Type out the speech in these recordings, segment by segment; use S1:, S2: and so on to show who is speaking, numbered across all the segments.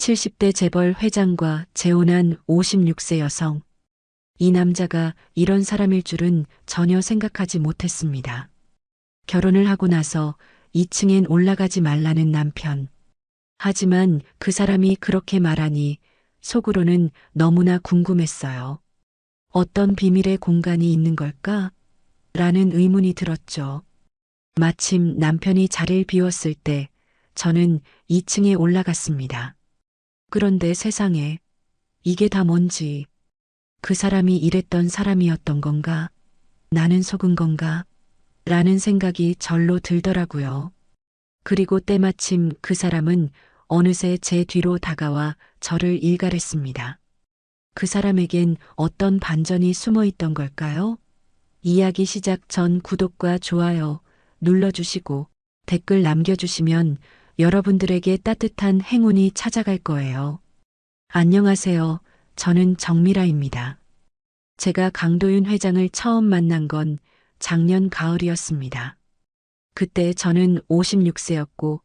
S1: 70대 재벌 회장과 재혼한 56세 여성. 이 남자가 이런 사람일 줄은 전혀 생각하지 못했습니다. 결혼을 하고 나서 2층엔 올라가지 말라는 남편. 하지만 그 사람이 그렇게 말하니 속으로는 너무나 궁금했어요. 어떤 비밀의 공간이 있는 걸까? 라는 의문이 들었죠. 마침 남편이 자리를 비웠을 때 저는 2층에 올라갔습니다. 그런데 세상에, 이게 다 뭔지, 그 사람이 이랬던 사람이었던 건가? 나는 속은 건가? 라는 생각이 절로 들더라고요. 그리고 때마침 그 사람은 어느새 제 뒤로 다가와 저를 일갈했습니다. 그 사람에겐 어떤 반전이 숨어 있던 걸까요? 이야기 시작 전 구독과 좋아요 눌러주시고 댓글 남겨주시면 여러분들에게 따뜻한 행운이 찾아갈 거예요. 안녕하세요. 저는 정미라입니다. 제가 강도윤 회장을 처음 만난 건 작년 가을이었습니다. 그때 저는 56세였고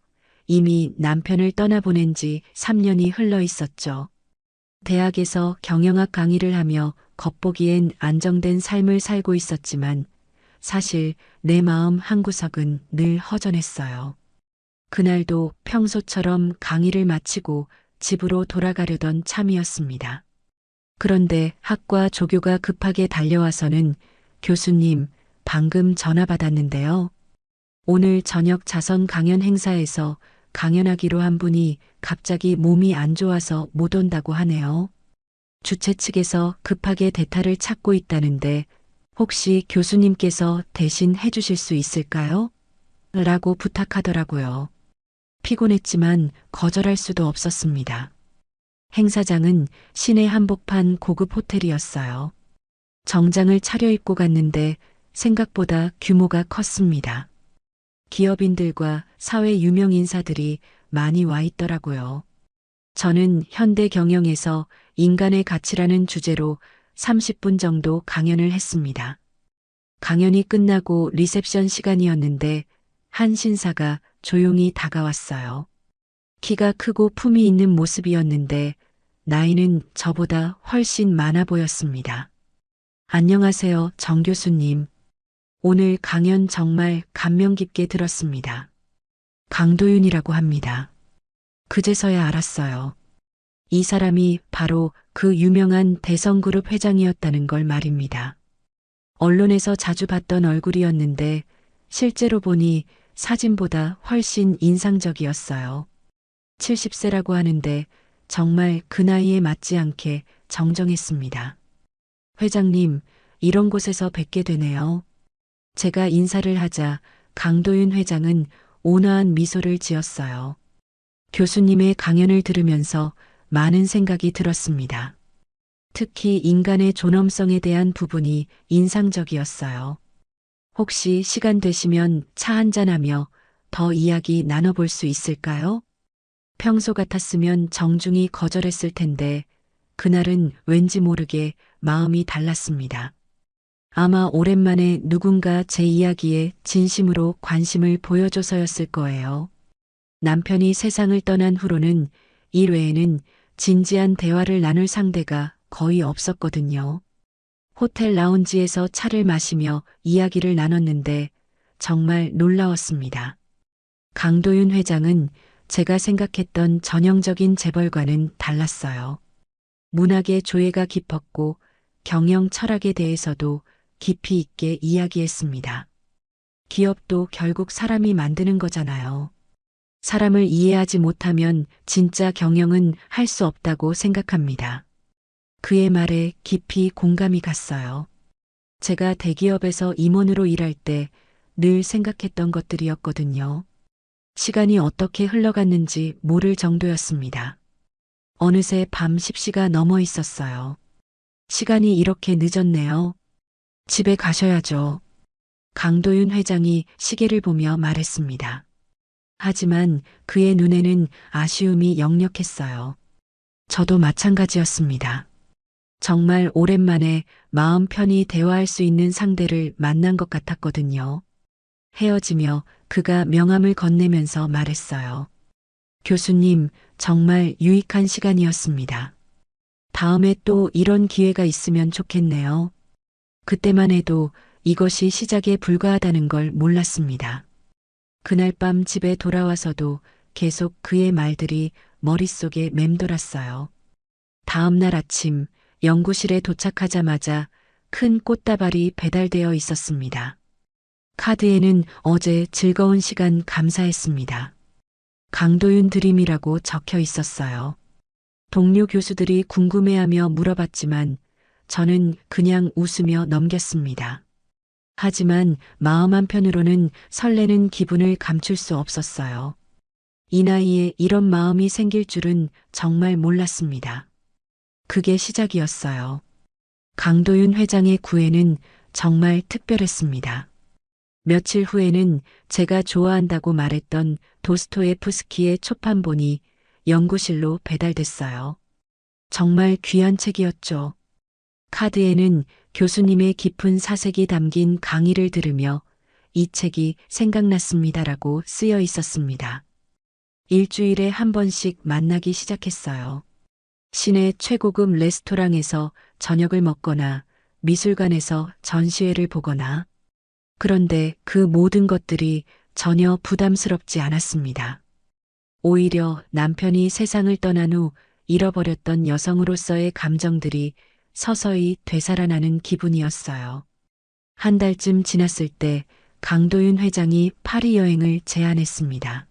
S1: 이미 남편을 떠나보낸 지 3년이 흘러 있었죠. 대학에서 경영학 강의를 하며 겉보기엔 안정된 삶을 살고 있었지만 사실 내 마음 한구석은 늘 허전했어요. 그날도 평소처럼 강의를 마치고 집으로 돌아가려던 참이었습니다. 그런데 학과 조교가 급하게 달려와서는 교수님, 방금 전화 받았는데요. 오늘 저녁 자선 강연 행사에서 강연하기로 한 분이 갑자기 몸이 안 좋아서 못 온다고 하네요. 주최 측에서 급하게 대타를 찾고 있다는데 혹시 교수님께서 대신 해주실 수 있을까요? 라고 부탁하더라고요. 피곤했지만 거절할 수도 없었습니다. 행사장은 시내 한복판 고급 호텔이었어요. 정장을 차려입고 갔는데 생각보다 규모가 컸습니다. 기업인들과 사회 유명 인사들이 많이 와 있더라고요. 저는 현대 경영에서 인간의 가치라는 주제로 30분 정도 강연을 했습니다. 강연이 끝나고 리셉션 시간이었는데 한 신사가 조용히 다가왔어요. 키가 크고 품이 있는 모습이었는데 나이는 저보다 훨씬 많아 보였습니다. 안녕하세요, 정 교수님. 오늘 강연 정말 감명 깊게 들었습니다. 강도윤이라고 합니다. 그제서야 알았어요. 이 사람이 바로 그 유명한 대성그룹 회장이었다는 걸 말입니다. 언론에서 자주 봤던 얼굴이었는데 실제로 보니 사진보다 훨씬 인상적이었어요. 70세라고 하는데 정말 그 나이에 맞지 않게 정정했습니다. 회장님, 이런 곳에서 뵙게 되네요. 제가 인사를 하자 강도윤 회장은 온화한 미소를 지었어요. 교수님의 강연을 들으면서 많은 생각이 들었습니다. 특히 인간의 존엄성에 대한 부분이 인상적이었어요. 혹시 시간 되시면 차 한잔하며 더 이야기 나눠볼 수 있을까요? 평소 같았으면 정중히 거절했을 텐데 그날은 왠지 모르게 마음이 달랐습니다. 아마 오랜만에 누군가 제 이야기에 진심으로 관심을 보여줘서였을 거예요. 남편이 세상을 떠난 후로는 일 외에는 진지한 대화를 나눌 상대가 거의 없었거든요. 호텔 라운지에서 차를 마시며 이야기를 나눴는데 정말 놀라웠습니다. 강도윤 회장은 제가 생각했던 전형적인 재벌과는 달랐어요. 문학의 조예가 깊었고 경영 철학에 대해서도 깊이 있게 이야기했습니다. 기업도 결국 사람이 만드는 거잖아요. 사람을 이해하지 못하면 진짜 경영은 할 수 없다고 생각합니다. 그의 말에 깊이 공감이 갔어요. 제가 대기업에서 임원으로 일할 때 늘 생각했던 것들이었거든요. 시간이 어떻게 흘러갔는지 모를 정도였습니다. 어느새 밤 10시가 넘어 있었어요. 시간이 이렇게 늦었네요. 집에 가셔야죠. 강도윤 회장이 시계를 보며 말했습니다. 하지만 그의 눈에는 아쉬움이 역력했어요. 저도 마찬가지였습니다. 정말 오랜만에 마음 편히 대화할 수 있는 상대를 만난 것 같았거든요. 헤어지며 그가 명함을 건네면서 말했어요. 교수님, 정말 유익한 시간이었습니다. 다음에 또 이런 기회가 있으면 좋겠네요. 그때만 해도 이것이 시작에 불과하다는 걸 몰랐습니다. 그날 밤 집에 돌아와서도 계속 그의 말들이 머릿속에 맴돌았어요. 다음 날 아침 연구실에 도착하자마자 큰 꽃다발이 배달되어 있었습니다. 카드에는 어제 즐거운 시간 감사했습니다. 강도윤 드림이라고 적혀 있었어요. 동료 교수들이 궁금해하며 물어봤지만 저는 그냥 웃으며 넘겼습니다. 하지만 마음 한편으로는 설레는 기분을 감출 수 없었어요. 이 나이에 이런 마음이 생길 줄은 정말 몰랐습니다. 그게 시작이었어요. 강도윤 회장의 구애는 정말 특별했습니다. 며칠 후에는 제가 좋아한다고 말했던 도스토예프스키의 초판본이 연구실로 배달됐어요. 정말 귀한 책이었죠. 카드에는 교수님의 깊은 사색이 담긴 강의를 들으며 이 책이 생각났습니다라고 쓰여 있었습니다. 일주일에 한 번씩 만나기 시작했어요. 시내 최고급 레스토랑에서 저녁을 먹거나 미술관에서 전시회를 보거나 그런데 그 모든 것들이 전혀 부담스럽지 않았습니다. 오히려 남편이 세상을 떠난 후 잃어버렸던 여성으로서의 감정들이 서서히 되살아나는 기분이었어요. 한 달쯤 지났을 때 강도윤 회장이 파리 여행을 제안했습니다.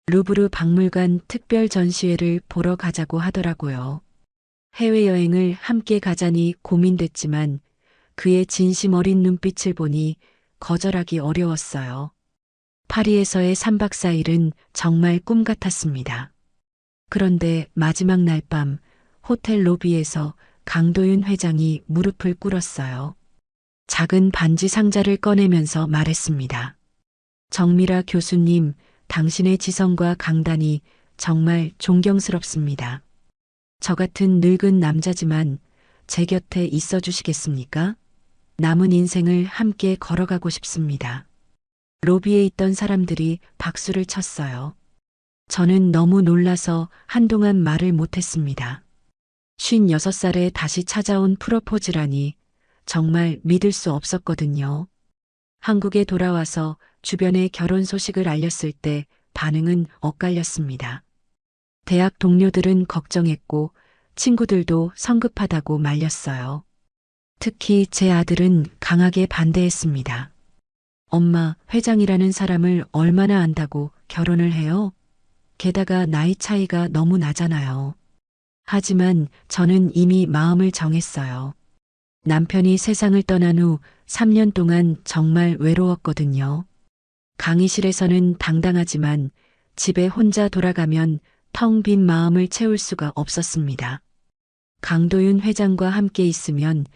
S1: 루브르 박물관 특별 전시회를 보러 가자고 하더라고요. 해외여행을 함께 가자니 고민됐지만 그의 진심 어린 눈빛을 보니 거절하기 어려웠어요. 파리에서의 3박 4일은 정말 꿈 같았습니다. 그런데 마지막 날 밤 호텔 로비에서 강도윤 회장이 무릎을 꿇었어요. 작은 반지 상자를 꺼내면서 말했습니다. 정미라 교수님, 당신의 지성과 강단이 정말 존경스럽습니다. 저 같은 늙은 남자지만 제 곁에 있어 주시겠습니까? 남은 인생을 함께 걸어가고 싶습니다. 로비에 있던 사람들이 박수를 쳤어요. 저는 너무 놀라서 한동안 말을 못했습니다. 56살에 다시 찾아온 프로포즈라니 정말 믿을 수 없었거든요. 한국에 돌아와서 주변에 결혼 소식을 알렸을 때 반응은 엇갈렸습니다. 대학 동료들은 걱정했고 친구들도 성급하다고 말렸어요. 특히 제 아들은 강하게 반대했습니다. 엄마, 회장이라는 사람을 얼마나 안다고 결혼을 해요? 게다가 나이 차이가 너무 나잖아요. 하지만 저는 이미 마음을 정했어요. 남편이 세상을 떠난 후 3년 동안 정말 외로웠거든요. 강의실에서는 당당하지만 집에 혼자 돌아가면 텅 빈 마음을 채울 수가 없었습니다. 강도윤 회장과 함께 있으면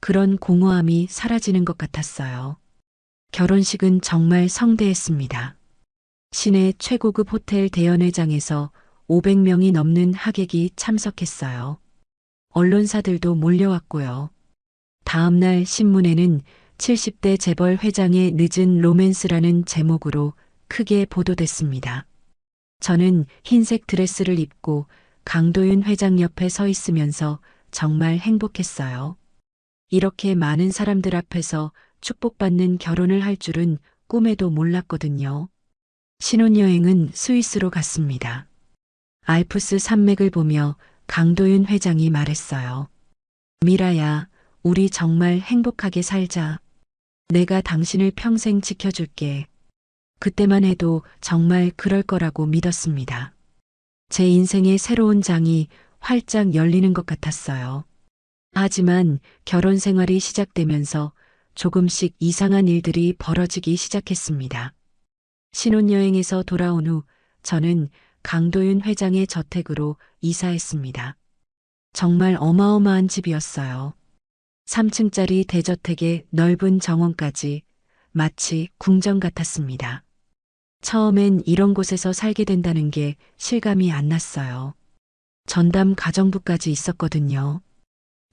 S1: 그런 공허함이 사라지는 것 같았어요. 결혼식은 정말 성대했습니다. 시내 최고급 호텔 대연회장에서 500명이 넘는 하객이 참석했어요. 언론사들도 몰려왔고요. 다음 날 신문에는 70대 재벌 회장의 늦은 로맨스라는 제목으로 크게 보도됐습니다. 저는 흰색 드레스를 입고 강도윤 회장 옆에 서 있으면서 정말 행복했어요. 이렇게 많은 사람들 앞에서 축복받는 결혼을 할 줄은 꿈에도 몰랐거든요. 신혼여행은 스위스로 갔습니다. 알프스 산맥을 보며 강도윤 회장이 말했어요. 미라야, 우리 정말 행복하게 살자. 내가 당신을 평생 지켜줄게. 그때만 해도 정말 그럴 거라고 믿었습니다. 제 인생의 새로운 장이 활짝 열리는 것 같았어요. 하지만 결혼 생활이 시작되면서 조금씩 이상한 일들이 벌어지기 시작했습니다. 신혼여행에서 돌아온 후 저는 강도윤 회장의 저택으로 이사했습니다. 정말 어마어마한 집이었어요. 3층짜리 대저택에 넓은 정원까지 마치 궁전 같았습니다. 처음엔 이런 곳에서 살게 된다는 게 실감이 안 났어요. 전담 가정부까지 있었거든요.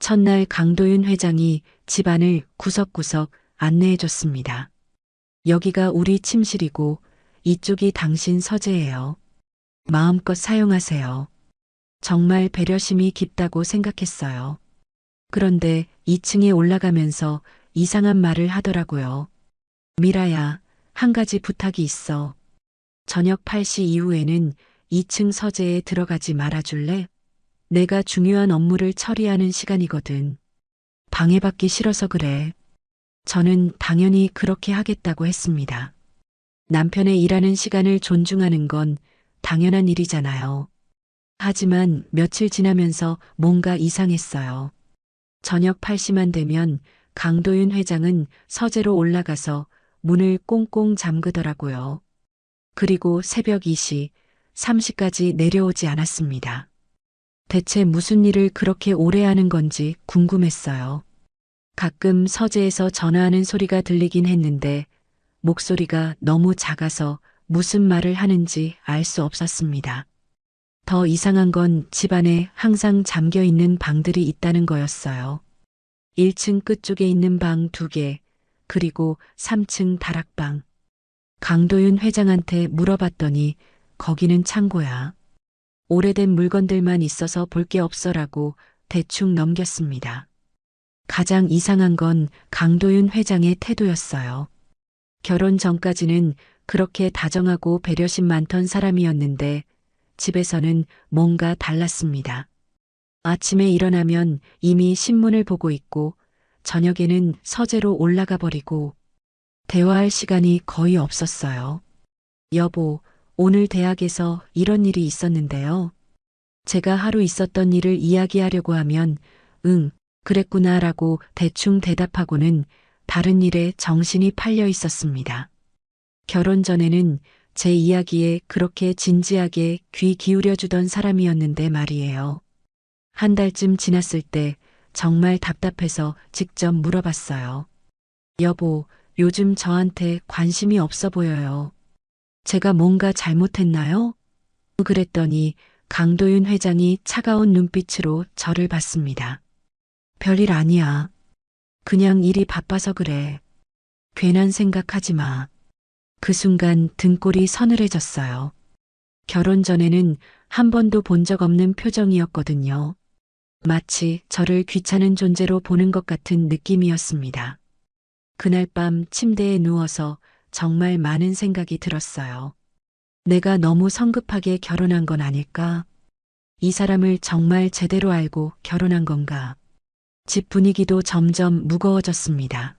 S1: 첫날 강도윤 회장이 집안을 구석구석 안내해 줬습니다. 여기가 우리 침실이고 이쪽이 당신 서재예요. 마음껏 사용하세요. 정말 배려심이 깊다고 생각했어요. 그런데 2층에 올라가면서 이상한 말을 하더라고요. 미라야, 한 가지 부탁이 있어. 저녁 8시 이후에는 2층 서재에 들어가지 말아줄래? 내가 중요한 업무를 처리하는 시간이거든. 방해받기 싫어서 그래. 저는 당연히 그렇게 하겠다고 했습니다. 남편의 일하는 시간을 존중하는 건 당연한 일이잖아요. 하지만 며칠 지나면서 뭔가 이상했어요. 저녁 8시만 되면 강도윤 회장은 서재로 올라가서 문을 꽁꽁 잠그더라고요. 그리고 새벽 2시, 3시까지 내려오지 않았습니다. 대체 무슨 일을 그렇게 오래 하는 건지 궁금했어요. 가끔 서재에서 전화하는 소리가 들리긴 했는데 목소리가 너무 작아서 무슨 말을 하는지 알 수 없었습니다. 더 이상한 건 집안에 항상 잠겨 있는 방들이 있다는 거였어요. 1층 끝쪽에 있는 방 2개, 그리고 3층 다락방. 강도윤 회장한테 물어봤더니 거기는 창고야. 오래된 물건들만 있어서 볼 게 없어라고 대충 넘겼습니다. 가장 이상한 건 강도윤 회장의 태도였어요. 결혼 전까지는 그렇게 다정하고 배려심 많던 사람이었는데 집에서는 뭔가 달랐습니다. 아침에 일어나면 이미 신문을 보고 있고 저녁에는 서재로 올라가 버리고 대화할 시간이 거의 없었어요. 여보, 오늘 대학에서 이런 일이 있었는데요. 제가 하루 있었던 일을 이야기하려고 하면 응, 그랬구나라고 대충 대답하고는 다른 일에 정신이 팔려 있었습니다. 결혼 전에는 제 이야기에 그렇게 진지하게 귀 기울여 주던 사람이었는데 말이에요. 한 달쯤 지났을 때 정말 답답해서 직접 물어봤어요. 여보, 요즘 저한테 관심이 없어 보여요. 제가 뭔가 잘못했나요? 그랬더니 강도윤 회장이 차가운 눈빛으로 저를 봤습니다. 별일 아니야. 그냥 일이 바빠서 그래. 괜한 생각하지 마. 그 순간 등골이 서늘해졌어요. 결혼 전에는 한 번도 본 적 없는 표정이었거든요. 마치 저를 귀찮은 존재로 보는 것 같은 느낌이었습니다. 그날 밤 침대에 누워서 정말 많은 생각이 들었어요. 내가 너무 성급하게 결혼한 건 아닐까? 이 사람을 정말 제대로 알고 결혼한 건가? 집 분위기도 점점 무거워졌습니다.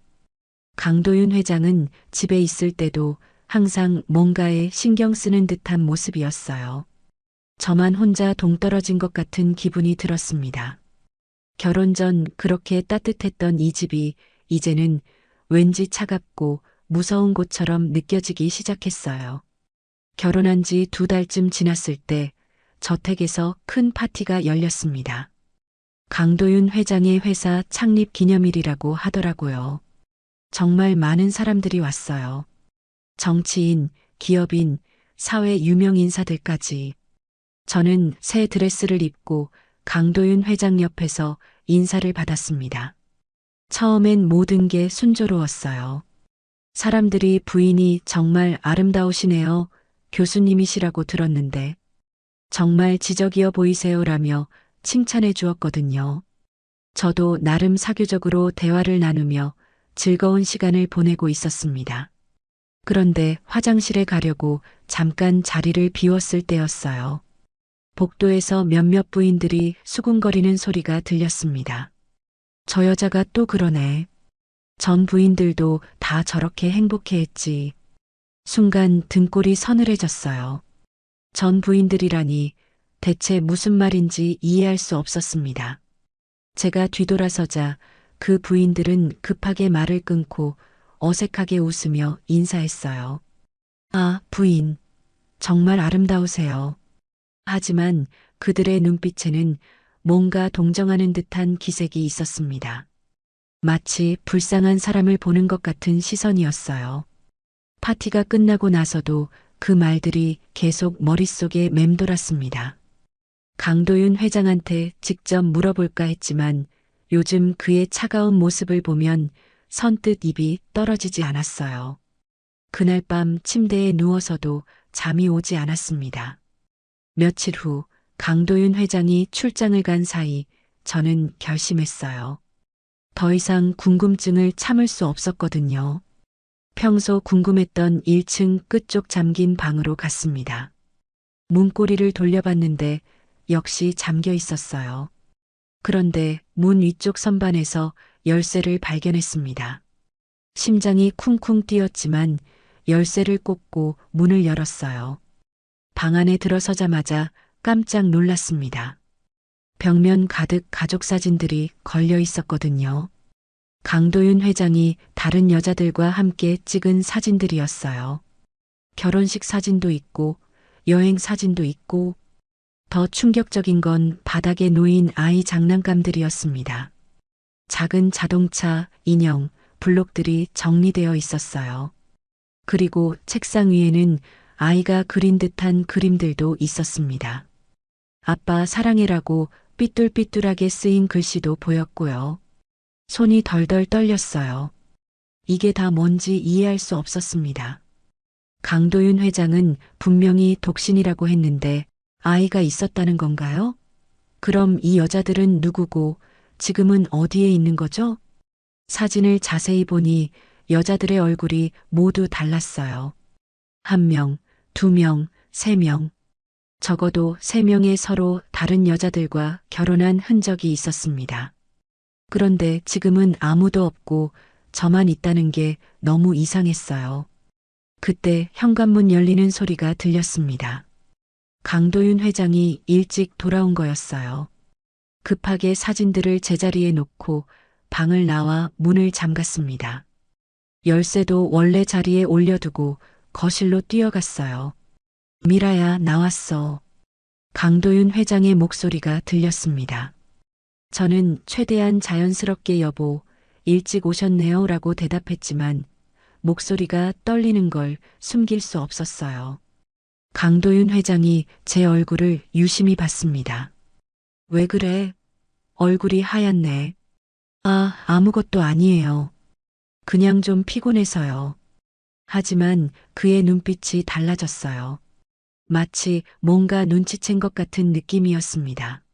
S1: 강도윤 회장은 집에 있을 때도 항상 뭔가에 신경 쓰는 듯한 모습이었어요. 저만 혼자 동떨어진 것 같은 기분이 들었습니다. 결혼 전 그렇게 따뜻했던 이 집이 이제는 왠지 차갑고 무서운 곳처럼 느껴지기 시작했어요. 결혼한 지 2달쯤 지났을 때 저택에서 큰 파티가 열렸습니다. 강도윤 회장의 회사 창립 기념일이라고 하더라고요. 정말 많은 사람들이 왔어요. 정치인, 기업인, 사회 유명 인사들까지. 저는 새 드레스를 입고 강도윤 회장 옆에서 인사를 받았습니다. 처음엔 모든 게 순조로웠어요. 사람들이 부인이 정말 아름다우시네요. 교수님이시라고 들었는데 정말 지적이어 보이세요라며 칭찬해 주었거든요. 저도 나름 사교적으로 대화를 나누며 즐거운 시간을 보내고 있었습니다. 그런데 화장실에 가려고 잠깐 자리를 비웠을 때였어요. 복도에서 몇몇 부인들이 수군거리는 소리가 들렸습니다. 저 여자가 또 그러네. 전 부인들도 다 저렇게 행복해했지. 순간 등골이 서늘해졌어요. 전 부인들이라니 대체 무슨 말인지 이해할 수 없었습니다. 제가 뒤돌아서자 그 부인들은 급하게 말을 끊고 어색하게 웃으며 인사했어요. 아, 부인. 정말 아름다우세요. 하지만 그들의 눈빛에는 뭔가 동정하는 듯한 기색이 있었습니다. 마치 불쌍한 사람을 보는 것 같은 시선이었어요. 파티가 끝나고 나서도 그 말들이 계속 머릿속에 맴돌았습니다. 강도윤 회장한테 직접 물어볼까 했지만 요즘 그의 차가운 모습을 보면 선뜻 입이 떨어지지 않았어요. 그날 밤 침대에 누워서도 잠이 오지 않았습니다. 며칠 후 강도윤 회장이 출장을 간 사이 저는 결심했어요. 더 이상 궁금증을 참을 수 없었거든요. 평소 궁금했던 1층 끝쪽 잠긴 방으로 갔습니다. 문고리를 돌려봤는데 역시 잠겨 있었어요. 그런데 문 위쪽 선반에서 열쇠를 발견했습니다. 심장이 쿵쿵 뛰었지만 열쇠를 꽂고 문을 열었어요. 방 안에 들어서자마자 깜짝 놀랐습니다. 벽면 가득 가족 사진들이 걸려 있었거든요. 강도윤 회장이 다른 여자들과 함께 찍은 사진들이었어요. 결혼식 사진도 있고 여행 사진도 있고 더 충격적인 건 바닥에 놓인 아이 장난감들이었습니다. 작은 자동차, 인형, 블록들이 정리되어 있었어요. 그리고 책상 위에는 아이가 그린 듯한 그림들도 있었습니다. 아빠 사랑해라고 삐뚤삐뚤하게 쓰인 글씨도 보였고요. 손이 덜덜 떨렸어요. 이게 다 뭔지 이해할 수 없었습니다. 강도윤 회장은 분명히 독신이라고 했는데 아이가 있었다는 건가요? 그럼 이 여자들은 누구고 지금은 어디에 있는 거죠? 사진을 자세히 보니 여자들의 얼굴이 모두 달랐어요. 1명, 2명, 3명. 적어도 3명의 서로 다른 여자들과 결혼한 흔적이 있었습니다. 그런데 지금은 아무도 없고 저만 있다는 게 너무 이상했어요. 그때 현관문 열리는 소리가 들렸습니다. 강도윤 회장이 일찍 돌아온 거였어요. 급하게 사진들을 제자리에 놓고 방을 나와 문을 잠갔습니다. 열쇠도 원래 자리에 올려두고 거실로 뛰어갔어요. 미라야, 나왔어. 강도윤 회장의 목소리가 들렸습니다. 저는 최대한 자연스럽게 여보, 일찍 오셨네요 라고 대답했지만 목소리가 떨리는 걸 숨길 수 없었어요. 강도윤 회장이 제 얼굴을 유심히 봤습니다. 왜 그래? 얼굴이 하얗네. 아, 아무것도 아니에요. 그냥 좀 피곤해서요. 하지만 그의 눈빛이 달라졌어요. 마치 뭔가 눈치챈 것 같은 느낌이었습니다.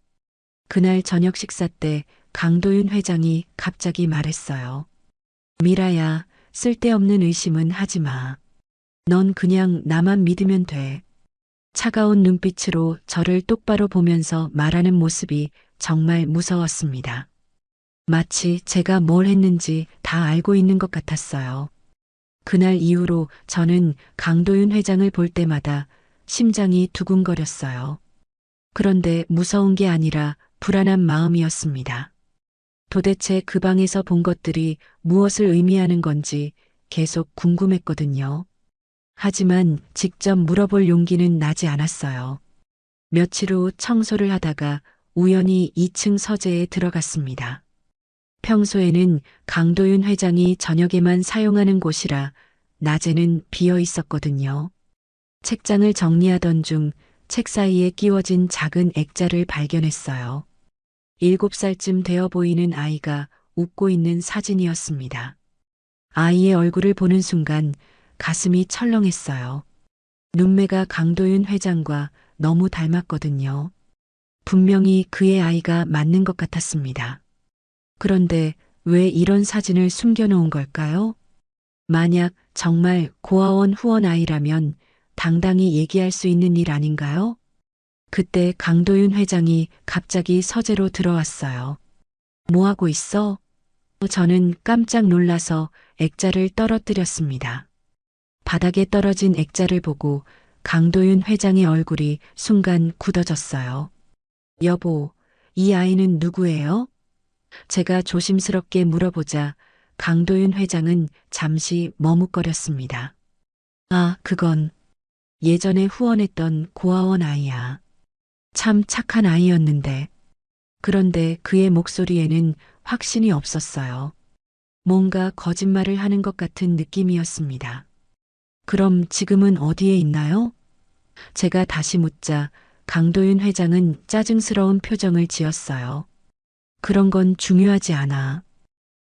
S1: 그날 저녁 식사 때 강도윤 회장이 갑자기 말했어요. 미라야, 쓸데없는 의심은 하지 마. 넌 그냥 나만 믿으면 돼. 차가운 눈빛으로 저를 똑바로 보면서 말하는 모습이 정말 무서웠습니다. 마치 제가 뭘 했는지 다 알고 있는 것 같았어요. 그날 이후로 저는 강도윤 회장을 볼 때마다 심장이 두근거렸어요. 그런데 무서운 게 아니라 불안한 마음이었습니다. 도대체 그 방에서 본 것들이 무엇을 의미하는 건지 계속 궁금했거든요. 하지만 직접 물어볼 용기는 나지 않았어요. 며칠 후 청소를 하다가 우연히 2층 서재에 들어갔습니다. 평소에는 강도윤 회장이 저녁에만 사용하는 곳이라 낮에는 비어 있었거든요. 책장을 정리하던 중 책 사이에 끼워진 작은 액자를 발견했어요. 7살쯤 되어 보이는 아이가 웃고 있는 사진이었습니다. 아이의 얼굴을 보는 순간 가슴이 철렁했어요. 눈매가 강도윤 회장과 너무 닮았거든요. 분명히 그의 아이가 맞는 것 같았습니다. 그런데 왜 이런 사진을 숨겨놓은 걸까요? 만약 정말 고아원 후원 아이라면 당당히 얘기할 수 있는 일 아닌가요? 그때 강도윤 회장이 갑자기 서재로 들어왔어요. 뭐 하고 있어? 저는 깜짝 놀라서 액자를 떨어뜨렸습니다. 바닥에 떨어진 액자를 보고 강도윤 회장의 얼굴이 순간 굳어졌어요. 여보, 이 아이는 누구예요? 제가 조심스럽게 물어보자 강도윤 회장은 잠시 머뭇거렸습니다. 아, 그건 예전에 후원했던 고아원 아이야. 참 착한 아이였는데. 그런데 그의 목소리에는 확신이 없었어요. 뭔가 거짓말을 하는 것 같은 느낌이었습니다. 그럼 지금은 어디에 있나요? 제가 다시 묻자 강도윤 회장은 짜증스러운 표정을 지었어요. 그런 건 중요하지 않아.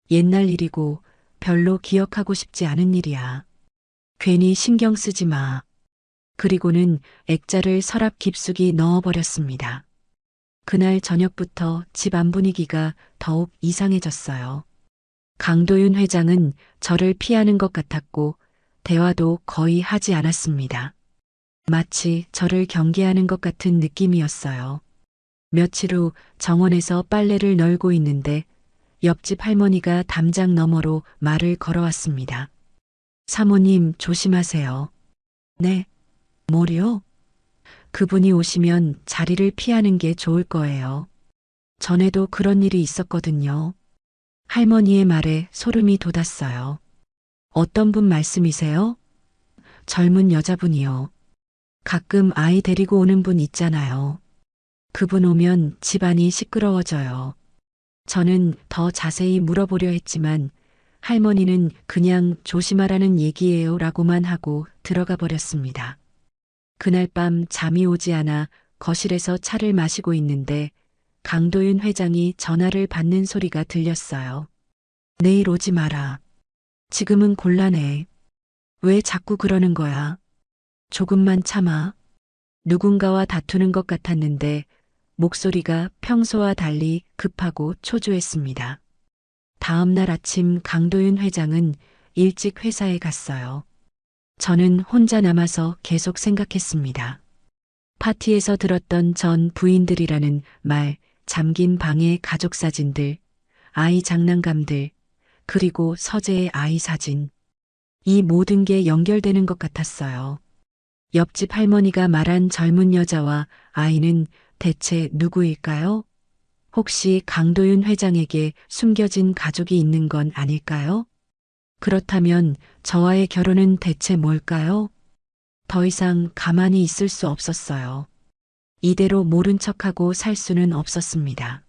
S1: 옛날 일이고 별로 기억하고 싶지 않은 일이야. 괜히 신경 쓰지 마. 그리고는 액자를 서랍 깊숙이 넣어버렸습니다. 그날 저녁부터 집 안 분위기가 더욱 이상해졌어요. 강도윤 회장은 저를 피하는 것 같았고 대화도 거의 하지 않았습니다. 마치 저를 경계하는 것 같은 느낌이었어요. 며칠 후 정원에서 빨래를 널고 있는데 옆집 할머니가 담장 너머로 말을 걸어왔습니다. 사모님 조심하세요. 네, 뭐요? 그분이 오시면 자리를 피하는 게 좋을 거예요. 전에도 그런 일이 있었거든요. 할머니의 말에 소름이 돋았어요. 어떤 분 말씀이세요? 젊은 여자분이요. 가끔 아이 데리고 오는 분 있잖아요. 그분 오면 집안이 시끄러워져요. 저는 더 자세히 물어보려 했지만 할머니는 그냥 조심하라는 얘기예요 라고만 하고 들어가 버렸습니다. 그날 밤 잠이 오지 않아 거실에서 차를 마시고 있는데 강도윤 회장이 전화를 받는 소리가 들렸어요. 내일 오지 마라. 지금은 곤란해. 왜 자꾸 그러는 거야? 조금만 참아. 누군가와 다투는 것 같았는데 목소리가 평소와 달리 급하고 초조했습니다. 다음 날 아침 강도윤 회장은 일찍 회사에 갔어요. 저는 혼자 남아서 계속 생각했습니다. 파티에서 들었던 전 부인들이라는 말, 잠긴 방의 가족 사진들, 아이 장난감들, 그리고 서재의 아이 사진. 이 모든 게 연결되는 것 같았어요. 옆집 할머니가 말한 젊은 여자와 아이는 대체 누구일까요? 혹시 강도윤 회장에게 숨겨진 가족이 있는 건 아닐까요? 그렇다면 저와의 결혼은 대체 뭘까요? 더 이상 가만히 있을 수 없었어요. 이대로 모른 척하고 살 수는 없었습니다.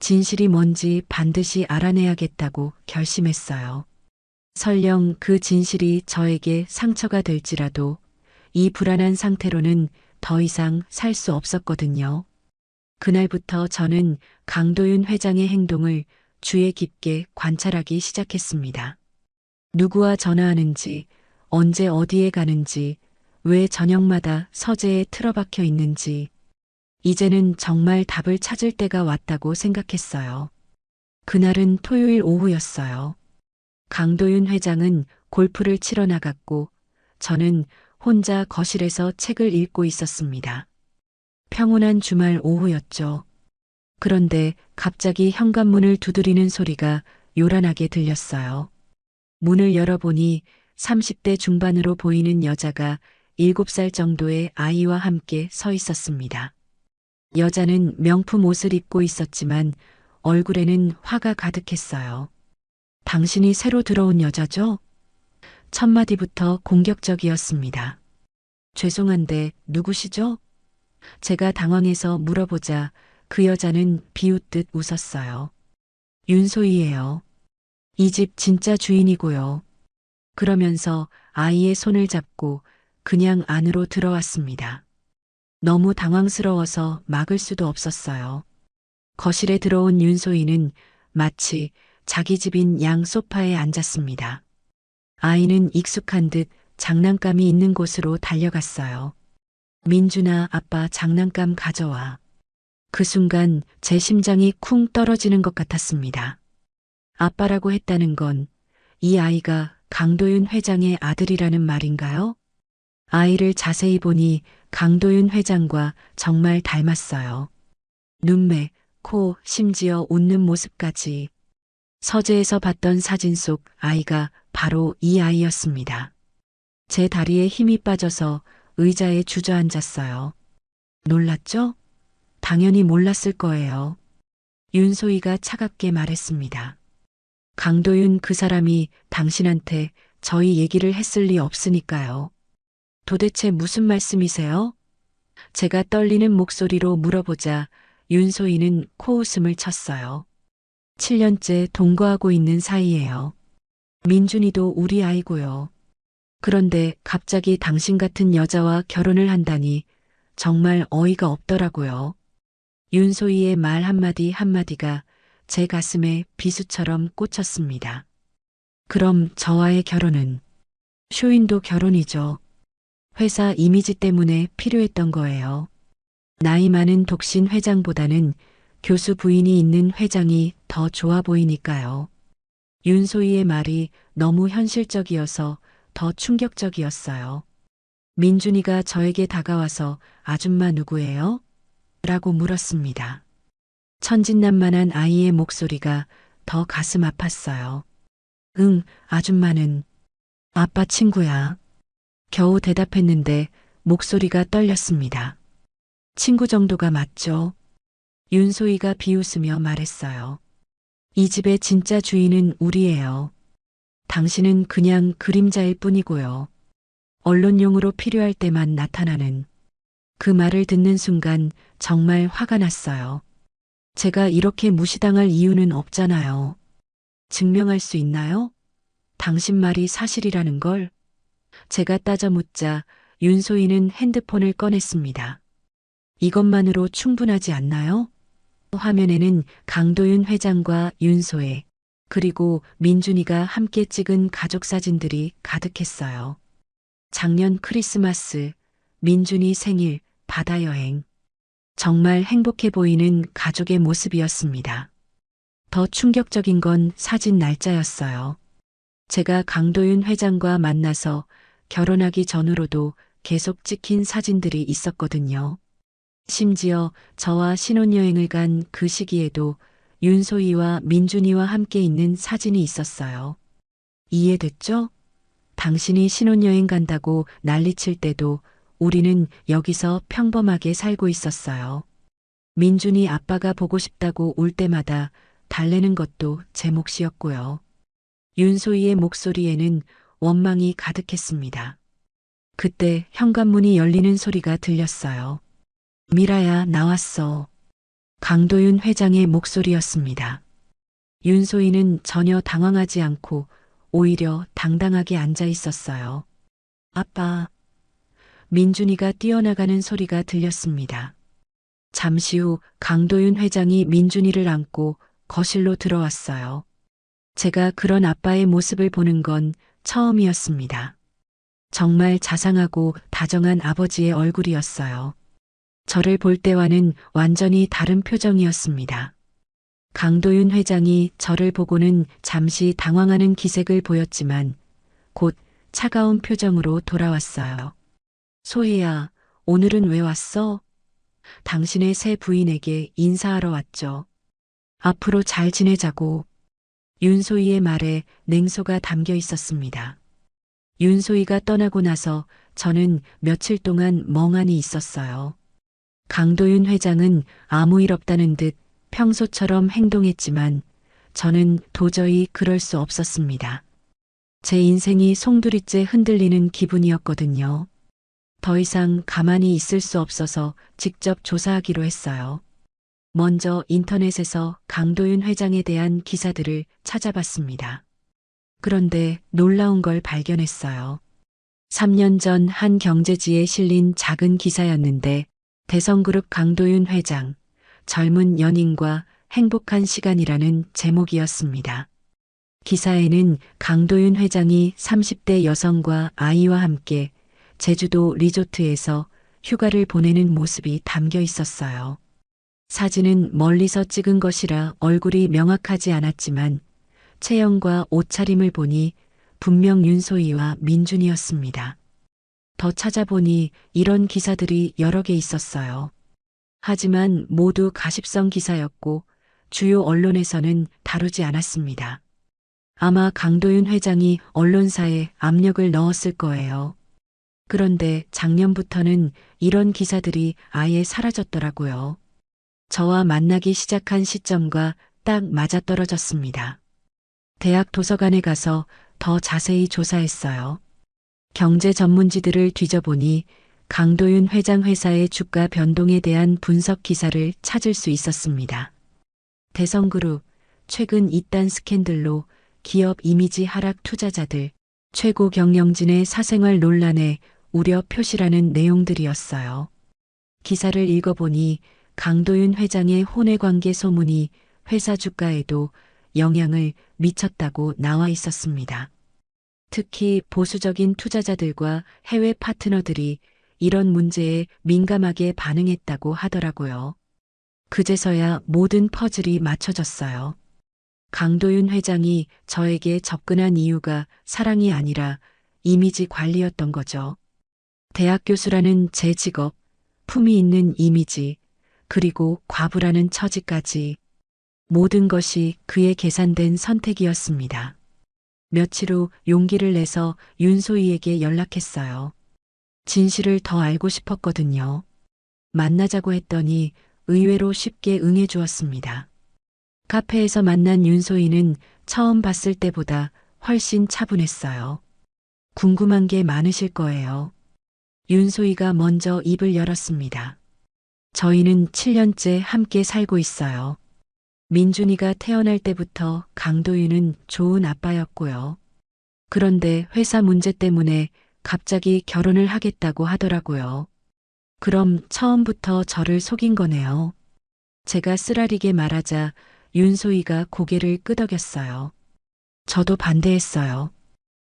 S1: 진실이 뭔지 반드시 알아내야겠다고 결심했어요. 설령 그 진실이 저에게 상처가 될지라도 이 불안한 상태로는 더 이상 살 수 없었거든요. 그날부터 저는 강도윤 회장의 행동을 주의 깊게 관찰하기 시작했습니다. 누구와 전화하는지, 언제 어디에 가는지, 왜 저녁마다 서재에 틀어박혀 있는지, 이제는 정말 답을 찾을 때가 왔다고 생각했어요. 그날은 토요일 오후였어요. 강도윤 회장은 골프를 치러 나갔고, 저는 혼자 거실에서 책을 읽고 있었습니다. 평온한 주말 오후였죠. 그런데 갑자기 현관문을 두드리는 소리가 요란하게 들렸어요. 문을 열어보니 30대 중반으로 보이는 여자가 7살 정도의 아이와 함께 서 있었습니다. 여자는 명품 옷을 입고 있었지만 얼굴에는 화가 가득했어요. 당신이 새로 들어온 여자죠? 첫 마디부터 공격적이었습니다. 죄송한데 누구시죠? 제가 당황해서 물어보자 그 여자는 비웃듯 웃었어요. 윤소희예요. 이 집 진짜 주인이고요. 그러면서 아이의 손을 잡고 그냥 안으로 들어왔습니다. 너무 당황스러워서 막을 수도 없었어요. 거실에 들어온 윤소희는 마치 자기 집인 양 소파에 앉았습니다. 아이는 익숙한 듯 장난감이 있는 곳으로 달려갔어요. 민준아, 아빠 장난감 가져와. 그 순간 제 심장이 쿵 떨어지는 것 같았습니다. 아빠라고 했다는 건 이 아이가 강도윤 회장의 아들이라는 말인가요? 아이를 자세히 보니 강도윤 회장과 정말 닮았어요. 눈매, 코, 심지어 웃는 모습까지. 서재에서 봤던 사진 속 아이가 바로 이 아이였습니다. 제 다리에 힘이 빠져서 의자에 주저앉았어요. 놀랐죠? 당연히 몰랐을 거예요. 윤소희가 차갑게 말했습니다. 강도윤 그 사람이 당신한테 저희 얘기를 했을 리 없으니까요. 도대체 무슨 말씀이세요? 제가 떨리는 목소리로 물어보자 윤소희는 코웃음을 쳤어요. 7년째 동거하고 있는 사이예요. 민준이도 우리 아이고요. 그런데 갑자기 당신 같은 여자와 결혼을 한다니 정말 어이가 없더라고요. 윤소희의 말 한마디 한마디가 제 가슴에 비수처럼 꽂혔습니다. 그럼 저와의 결혼은? 쇼인도 결혼이죠. 회사 이미지 때문에 필요했던 거예요. 나이 많은 독신 회장보다는 교수 부인이 있는 회장이 더 좋아 보이니까요. 윤소희의 말이 너무 현실적이어서 더 충격적이었어요. 민준이가 저에게 다가와서 아줌마 누구예요? 라고 물었습니다. 천진난만한 아이의 목소리가 더 가슴 아팠어요. 응, 아줌마는 아빠 친구야. 겨우 대답했는데 목소리가 떨렸습니다. 친구 정도가 맞죠? 윤소희가 비웃으며 말했어요. 이 집의 진짜 주인은 우리예요. 당신은 그냥 그림자일 뿐이고요. 언론용으로 필요할 때만 나타나는. 그 말을 듣는 순간 정말 화가 났어요. 제가 이렇게 무시당할 이유는 없잖아요. 증명할 수 있나요? 당신 말이 사실이라는 걸? 제가 따져 묻자 윤소희는 핸드폰을 꺼냈습니다. 이것만으로 충분하지 않나요? 화면에는 강도윤 회장과 윤소혜, 그리고 민준이가 함께 찍은 가족 사진들이 가득했어요. 작년 크리스마스, 민준이 생일, 바다 여행. 정말 행복해 보이는 가족의 모습이었습니다. 더 충격적인 건 사진 날짜였어요. 제가 강도윤 회장과 만나서 결혼하기 전으로도 계속 찍힌 사진들이 있었거든요. 심지어 저와 신혼여행을 간 그 시기에도 윤소희와 민준이와 함께 있는 사진이 있었어요. 이해됐죠? 당신이 신혼여행 간다고 난리칠 때도 우리는 여기서 평범하게 살고 있었어요. 민준이 아빠가 보고 싶다고 울 때마다 달래는 것도 제 몫이었고요. 윤소희의 목소리에는 원망이 가득했습니다. 그때 현관문이 열리는 소리가 들렸어요. 미라야, 나왔어. 강도윤 회장의 목소리였습니다. 윤소희는 전혀 당황하지 않고 오히려 당당하게 앉아 있었어요. 아빠. 민준이가 뛰어나가는 소리가 들렸습니다. 잠시 후 강도윤 회장이 민준이를 안고 거실로 들어왔어요. 제가 그런 아빠의 모습을 보는 건 처음이었습니다. 정말 자상하고 다정한 아버지의 얼굴이었어요. 저를 볼 때와는 완전히 다른 표정이었습니다. 강도윤 회장이 저를 보고는 잠시 당황하는 기색을 보였지만 곧 차가운 표정으로 돌아왔어요. 소희야, 오늘은 왜 왔어? 당신의 새 부인에게 인사하러 왔죠. 앞으로 잘 지내자고. 윤소희의 말에 냉소가 담겨 있었습니다. 윤소희가 떠나고 나서 저는 며칠 동안 멍하니 있었어요. 강도윤 회장은 아무 일 없다는 듯 평소처럼 행동했지만 저는 도저히 그럴 수 없었습니다. 제 인생이 송두리째 흔들리는 기분이었거든요. 더 이상 가만히 있을 수 없어서 직접 조사하기로 했어요. 먼저 인터넷에서 강도윤 회장에 대한 기사들을 찾아봤습니다. 그런데 놀라운 걸 발견했어요. 3년 전 한 경제지에 실린 작은 기사였는데 대성그룹 강도윤 회장, 젊은 연인과 행복한 시간이라는 제목이었습니다. 기사에는 강도윤 회장이 30대 여성과 아이와 함께 제주도 리조트에서 휴가를 보내는 모습이 담겨 있었어요. 사진은 멀리서 찍은 것이라 얼굴이 명확하지 않았지만 체형과 옷차림을 보니 분명 윤소희와 민준이었습니다. 더 찾아보니 이런 기사들이 여러 개 있었어요. 하지만 모두 가십성 기사였고 주요 언론에서는 다루지 않았습니다. 아마 강도윤 회장이 언론사에 압력을 넣었을 거예요. 그런데 작년부터는 이런 기사들이 아예 사라졌더라고요. 저와 만나기 시작한 시점과 딱 맞아떨어졌습니다. 대학 도서관에 가서 더 자세히 조사했어요. 경제 전문지들을 뒤져보니 강도윤 회장 회사의 주가 변동에 대한 분석 기사를 찾을 수 있었습니다. 대성그룹, 최근 이딴 스캔들로 기업 이미지 하락 투자자들, 최고 경영진의 사생활 논란에 우려 표시라는 내용들이었어요. 기사를 읽어보니 강도윤 회장의 혼외관계 소문이 회사 주가에도 영향을 미쳤다고 나와 있었습니다. 특히 보수적인 투자자들과 해외 파트너들이 이런 문제에 민감하게 반응했다고 하더라고요. 그제서야 모든 퍼즐이 맞춰졌어요. 강도윤 회장이 저에게 접근한 이유가 사랑이 아니라 이미지 관리였던 거죠. 대학 교수라는 제 직업, 품위 있는 이미지, 그리고 과부라는 처지까지 모든 것이 그의 계산된 선택이었습니다. 며칠 후 용기를 내서 윤소희에게 연락했어요. 진실을 더 알고 싶었거든요. 만나자고 했더니 의외로 쉽게 응해 주었습니다. 카페에서 만난 윤소희는 처음 봤을 때보다 훨씬 차분했어요. 궁금한 게 많으실 거예요. 윤소희가 먼저 입을 열었습니다. 저희는 7년째 함께 살고 있어요. 민준이가 태어날 때부터 강도윤은 좋은 아빠였고요. 그런데 회사 문제 때문에 갑자기 결혼을 하겠다고 하더라고요. 그럼 처음부터 저를 속인 거네요. 제가 쓰라리게 말하자 윤소희가 고개를 끄덕였어요. 저도 반대했어요.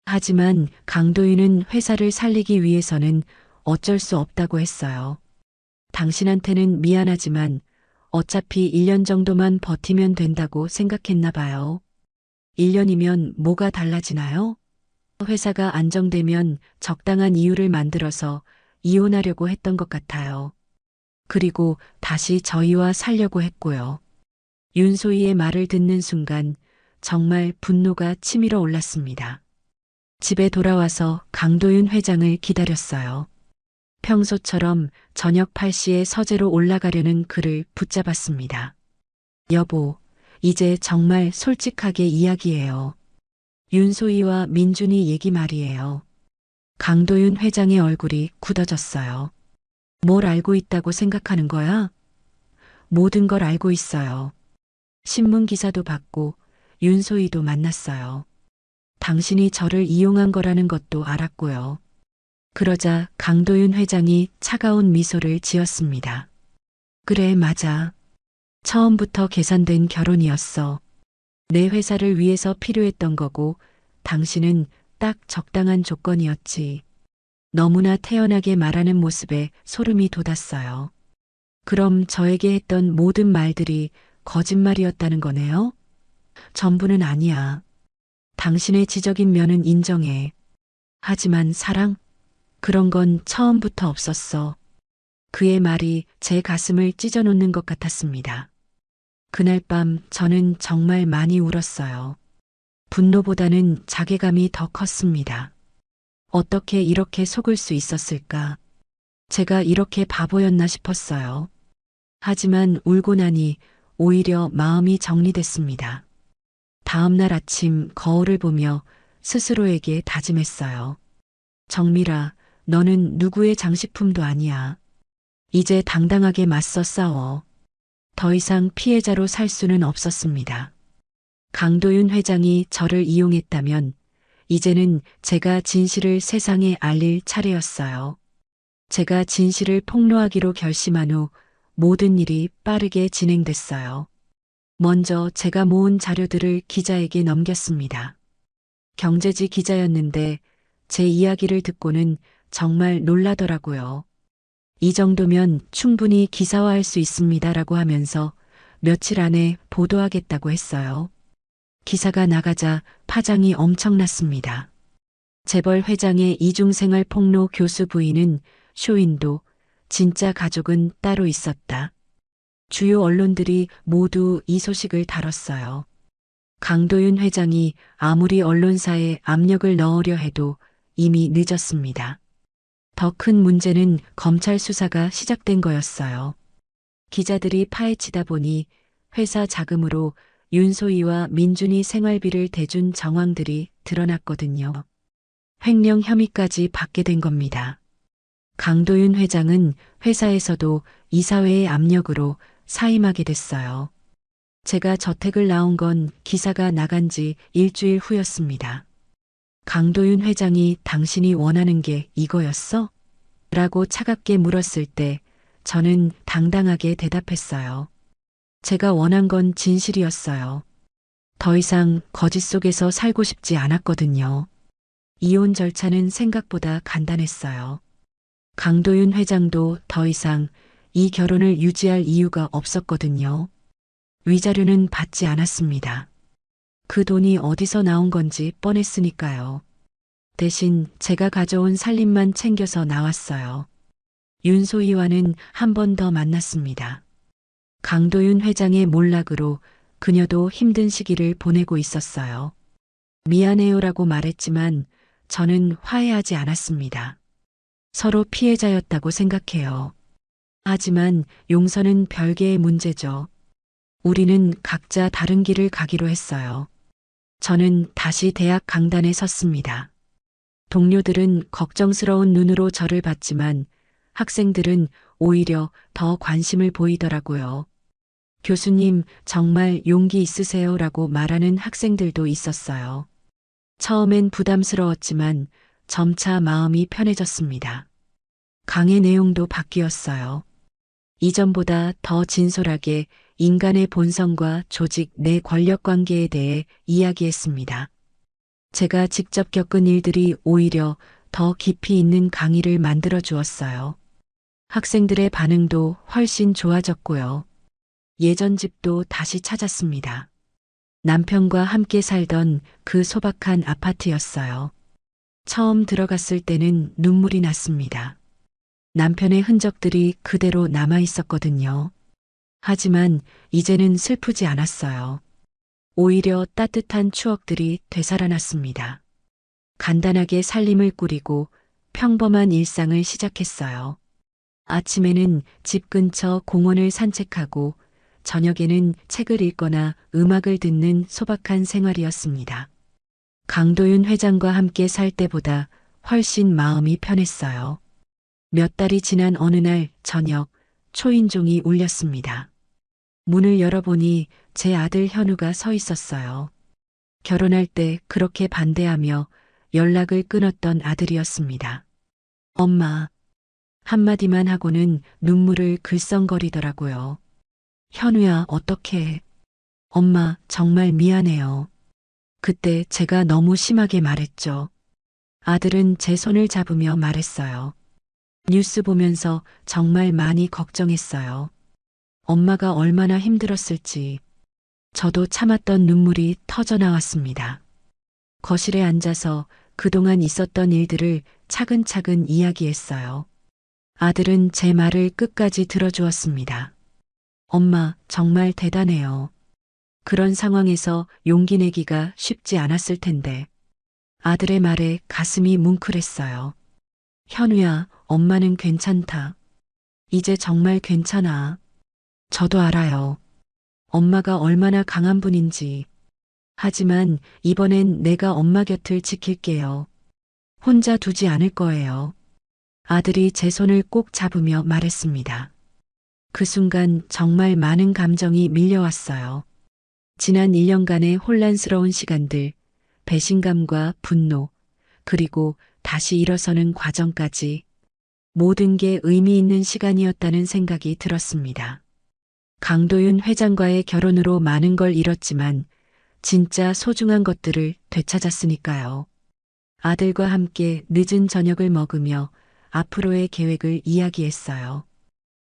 S1: 하지만 강도윤은 회사를 살리기 위해서는 어쩔 수 없다고 했어요. 당신한테는 미안하지만 어차피 1년 정도만 버티면 된다고 생각했나 봐요. 1년이면 뭐가 달라지나요? 회사가 안정되면 적당한 이유를 만들어서 이혼하려고 했던 것 같아요. 그리고 다시 저희와 살려고 했고요. 윤소희의 말을 듣는 순간 정말 분노가 치밀어 올랐습니다. 집에 돌아와서 강도윤 회장을 기다렸어요. 평소처럼 저녁 8시에 서재로 올라가려는 그를 붙잡았습니다. 여보, 이제 정말 솔직하게 이야기해요. 윤소희와 민준이 얘기 말이에요. 강도윤 회장의 얼굴이 굳어졌어요. 뭘 알고 있다고 생각하는 거야? 모든 걸 알고 있어요. 신문 기사도 봤고 윤소희도 만났어요. 당신이 저를 이용한 거라는 것도 알았고요. 그러자 강도윤 회장이 차가운 미소를 지었습니다. 그래, 맞아. 처음부터 계산된 결혼이었어. 내 회사를 위해서 필요했던 거고 당신은 딱 적당한 조건이었지. 너무나 태연하게 말하는 모습에 소름이 돋았어요. 그럼 저에게 했던 모든 말들이 거짓말이었다는 거네요? 전부는 아니야. 당신의 지적인 면은 인정해. 하지만 사랑? 그런 건 처음부터 없었어. 그의 말이 제 가슴을 찢어놓는 것 같았습니다. 그날 밤 저는 정말 많이 울었어요. 분노보다는 자괴감이 더 컸습니다. 어떻게 이렇게 속을 수 있었을까? 제가 이렇게 바보였나 싶었어요. 하지만 울고 나니 오히려 마음이 정리됐습니다. 다음 날 아침 거울을 보며 스스로에게 다짐했어요. 정밀아, 너는 누구의 장식품도 아니야. 이제 당당하게 맞서 싸워. 더 이상 피해자로 살 수는 없었습니다. 강도윤 회장이 저를 이용했다면 이제는 제가 진실을 세상에 알릴 차례였어요. 제가 진실을 폭로하기로 결심한 후 모든 일이 빠르게 진행됐어요. 먼저 제가 모은 자료들을 기자에게 넘겼습니다. 경제지 기자였는데 제 이야기를 듣고는 정말 놀라더라고요. 이 정도면 충분히 기사화할 수 있습니다라고 하면서 며칠 안에 보도하겠다고 했어요. 기사가 나가자 파장이 엄청났습니다. 재벌 회장의 이중생활 폭로 교수 부인은 쇼윈도, 진짜 가족은 따로 있었다. 주요 언론들이 모두 이 소식을 다뤘어요. 강도윤 회장이 아무리 언론사에 압력을 넣으려 해도 이미 늦었습니다. 더 큰 문제는 검찰 수사가 시작된 거였어요. 기자들이 파헤치다 보니 회사 자금으로 윤소희와 민준이 생활비를 대준 정황들이 드러났거든요. 횡령 혐의까지 받게 된 겁니다. 강도윤 회장은 회사에서도 이사회의 압력으로 사임하게 됐어요. 제가 저택을 나온 건 기사가 나간 지 일주일 후였습니다. 강도윤 회장이 당신이 원하는 게 이거였어? 라고 차갑게 물었을 때 저는 당당하게 대답했어요. 제가 원한 건 진실이었어요. 더 이상 거짓 속에서 살고 싶지 않았거든요. 이혼 절차는 생각보다 간단했어요. 강도윤 회장도 더 이상 이 결혼을 유지할 이유가 없었거든요. 위자료는 받지 않았습니다. 그 돈이 어디서 나온 건지 뻔했으니까요. 대신 제가 가져온 살림만 챙겨서 나왔어요. 윤소희와는 한 번 더 만났습니다. 강도윤 회장의 몰락으로 그녀도 힘든 시기를 보내고 있었어요. 미안해요라고 말했지만 저는 화해하지 않았습니다. 서로 피해자였다고 생각해요. 하지만 용서는 별개의 문제죠. 우리는 각자 다른 길을 가기로 했어요. 저는 다시 대학 강단에 섰습니다. 동료들은 걱정스러운 눈으로 저를 봤지만 학생들은 오히려 더 관심을 보이더라고요. 교수님, 정말 용기 있으세요라고 말하는 학생들도 있었어요. 처음엔 부담스러웠지만 점차 마음이 편해졌습니다. 강의 내용도 바뀌었어요. 이전보다 더 진솔하게 인간의 본성과 조직 내 권력 관계에 대해 이야기했습니다. 제가 직접 겪은 일들이 오히려 더 깊이 있는 강의를 만들어 주었어요. 학생들의 반응도 훨씬 좋아졌고요. 예전 집도 다시 찾았습니다. 남편과 함께 살던 그 소박한 아파트였어요. 처음 들어갔을 때는 눈물이 났습니다. 남편의 흔적들이 그대로 남아 있었거든요. 하지만 이제는 슬프지 않았어요. 오히려 따뜻한 추억들이 되살아났습니다. 간단하게 살림을 꾸리고 평범한 일상을 시작했어요. 아침에는 집 근처 공원을 산책하고 저녁에는 책을 읽거나 음악을 듣는 소박한 생활이었습니다. 강도윤 회장과 함께 살 때보다 훨씬 마음이 편했어요. 몇 달이 지난 어느 날 저녁 초인종이 울렸습니다. 문을 열어보니 제 아들 현우가 서 있었어요. 결혼할 때 그렇게 반대하며 연락을 끊었던 아들이었습니다. 엄마. 한마디만 하고는 눈물을 글썽거리더라고요. 현우야, 어떡해. 엄마, 정말 미안해요. 그때 제가 너무 심하게 말했죠. 아들은 제 손을 잡으며 말했어요. 뉴스 보면서 정말 많이 걱정했어요. 엄마가 얼마나 힘들었을지. 저도 참았던 눈물이 터져 나왔습니다. 거실에 앉아서 그동안 있었던 일들을 차근차근 이야기했어요. 아들은 제 말을 끝까지 들어주었습니다. 엄마, 정말 대단해요. 그런 상황에서 용기 내기가 쉽지 않았을 텐데. 아들의 말에 가슴이 뭉클했어요. 현우야, 엄마는 괜찮다. 이제 정말 괜찮아. 저도 알아요. 엄마가 얼마나 강한 분인지. 하지만 이번엔 내가 엄마 곁을 지킬게요. 혼자 두지 않을 거예요. 아들이 제 손을 꼭 잡으며 말했습니다. 그 순간 정말 많은 감정이 밀려왔어요. 지난 1년간의 혼란스러운 시간들, 배신감과 분노, 그리고 다시 일어서는 과정까지 모든 게 의미 있는 시간이었다는 생각이 들었습니다. 강도윤 회장과의 결혼으로 많은 걸 잃었지만 진짜 소중한 것들을 되찾았으니까요. 아들과 함께 늦은 저녁을 먹으며 앞으로의 계획을 이야기했어요.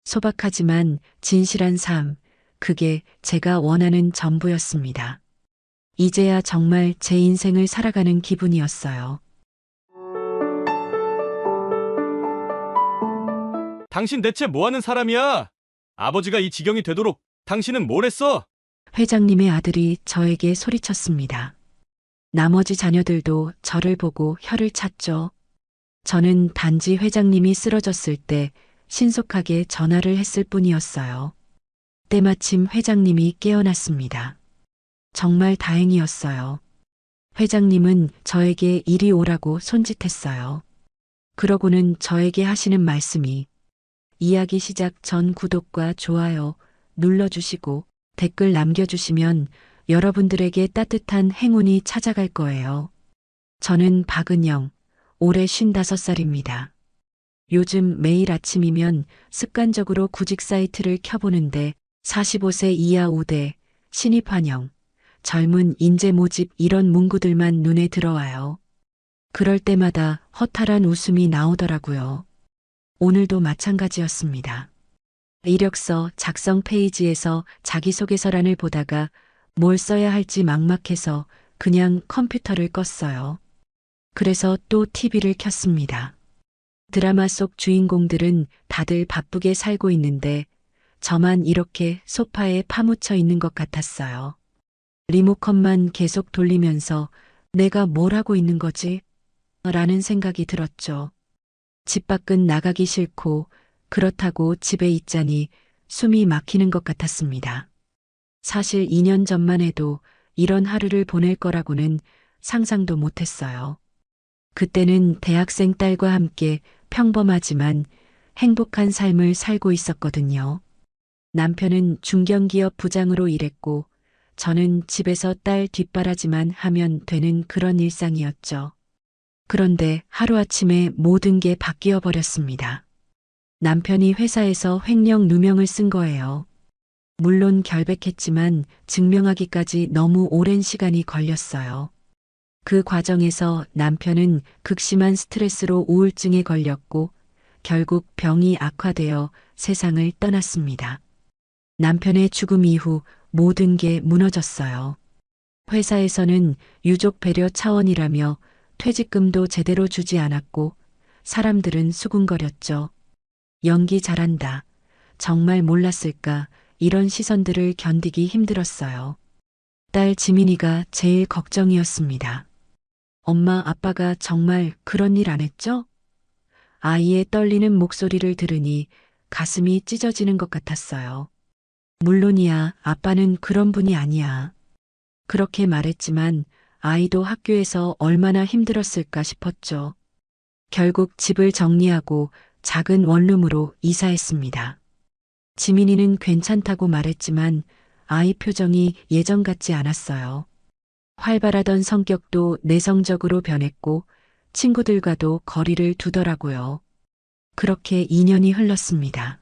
S1: 소박하지만 진실한 삶, 그게 제가 원하는 전부였습니다. 이제야 정말 제 인생을 살아가는 기분이었어요.
S2: 당신 대체 뭐 하는 사람이야? 아버지가 이 지경이 되도록 당신은 뭘 했어?
S1: 회장님의 아들이 저에게 소리쳤습니다. 나머지 자녀들도 저를 보고 혀를 찼죠. 저는 단지 회장님이 쓰러졌을 때 신속하게 전화를 했을 뿐이었어요. 때마침 회장님이 깨어났습니다. 정말 다행이었어요. 회장님은 저에게 이리 오라고 손짓했어요. 그러고는 저에게 하시는 말씀이 이야기 시작 전 구독과 좋아요 눌러주시고 댓글 남겨주시면 여러분들에게 따뜻한 행운이 찾아갈 거예요. 저는 박은영, 올해 55살입니다. 요즘 매일 아침이면 습관적으로 구직 사이트를 켜보는데 45세 이하 우대, 신입 환영, 젊은 인재 모집 이런 문구들만 눈에 들어와요. 그럴 때마다 허탈한 웃음이 나오더라고요. 오늘도 마찬가지였습니다. 이력서 작성 페이지에서 자기소개서란을 보다가 뭘 써야 할지 막막해서 그냥 컴퓨터를 껐어요. 그래서 또 TV를 켰습니다. 드라마 속 주인공들은 다들 바쁘게 살고 있는데 저만 이렇게 소파에 파묻혀 있는 것 같았어요. 리모컨만 계속 돌리면서 내가 뭘 하고 있는 거지? 라는 생각이 들었죠. 집 밖은 나가기 싫고 그렇다고 집에 있자니 숨이 막히는 것 같았습니다. 사실 2년 전만 해도 이런 하루를 보낼 거라고는 상상도 못했어요. 그때는 대학생 딸과 함께 평범하지만 행복한 삶을 살고 있었거든요. 남편은 중견기업 부장으로 일했고 저는 집에서 딸 뒷바라지만 하면 되는 그런 일상이었죠. 그런데 하루아침에 모든 게 바뀌어 버렸습니다. 남편이 회사에서 횡령 누명을 쓴 거예요. 물론 결백했지만 증명하기까지 너무 오랜 시간이 걸렸어요. 그 과정에서 남편은 극심한 스트레스로 우울증에 걸렸고 결국 병이 악화되어 세상을 떠났습니다. 남편의 죽음 이후 모든 게 무너졌어요. 회사에서는 유족 배려 차원이라며 퇴직금도 제대로 주지 않았고 사람들은 수군거렸죠. 연기 잘한다. 정말 몰랐을까. 이런 시선들을 견디기 힘들었어요. 딸 지민이가 제일 걱정이었습니다. 엄마, 아빠가 정말 그런 일 안 했죠? 아이의 떨리는 목소리를 들으니 가슴이 찢어지는 것 같았어요. 물론이야, 아빠는 그런 분이 아니야. 그렇게 말했지만 아이도 학교에서 얼마나 힘들었을까 싶었죠. 결국 집을 정리하고 작은 원룸으로 이사했습니다. 지민이는 괜찮다고 말했지만 아이 표정이 예전 같지 않았어요. 활발하던 성격도 내성적으로 변했고 친구들과도 거리를 두더라고요. 그렇게 2년이 흘렀습니다.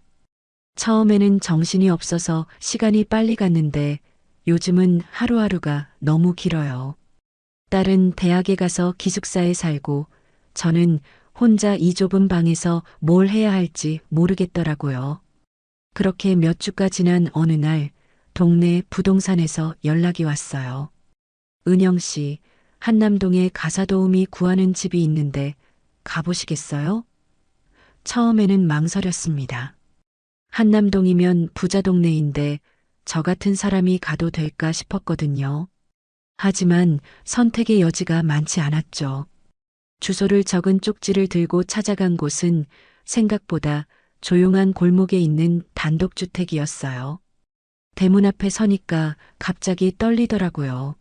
S1: 처음에는 정신이 없어서 시간이 빨리 갔는데 요즘은 하루하루가 너무 길어요. 딸은 대학에 가서 기숙사에 살고 저는 혼자 이 좁은 방에서 뭘 해야 할지 모르겠더라고요. 그렇게 몇 주가 지난 어느 날 동네 부동산에서 연락이 왔어요. 은영 씨, 한남동에 가사도우미 구하는 집이 있는데 가보시겠어요? 처음에는 망설였습니다. 한남동이면 부자 동네인데 저 같은 사람이 가도 될까 싶었거든요. 하지만 선택의 여지가 많지 않았죠. 주소를 적은 쪽지를 들고 찾아간 곳은 생각보다 조용한 골목에 있는 단독주택이었어요. 대문 앞에 서니까 갑자기 떨리더라고요.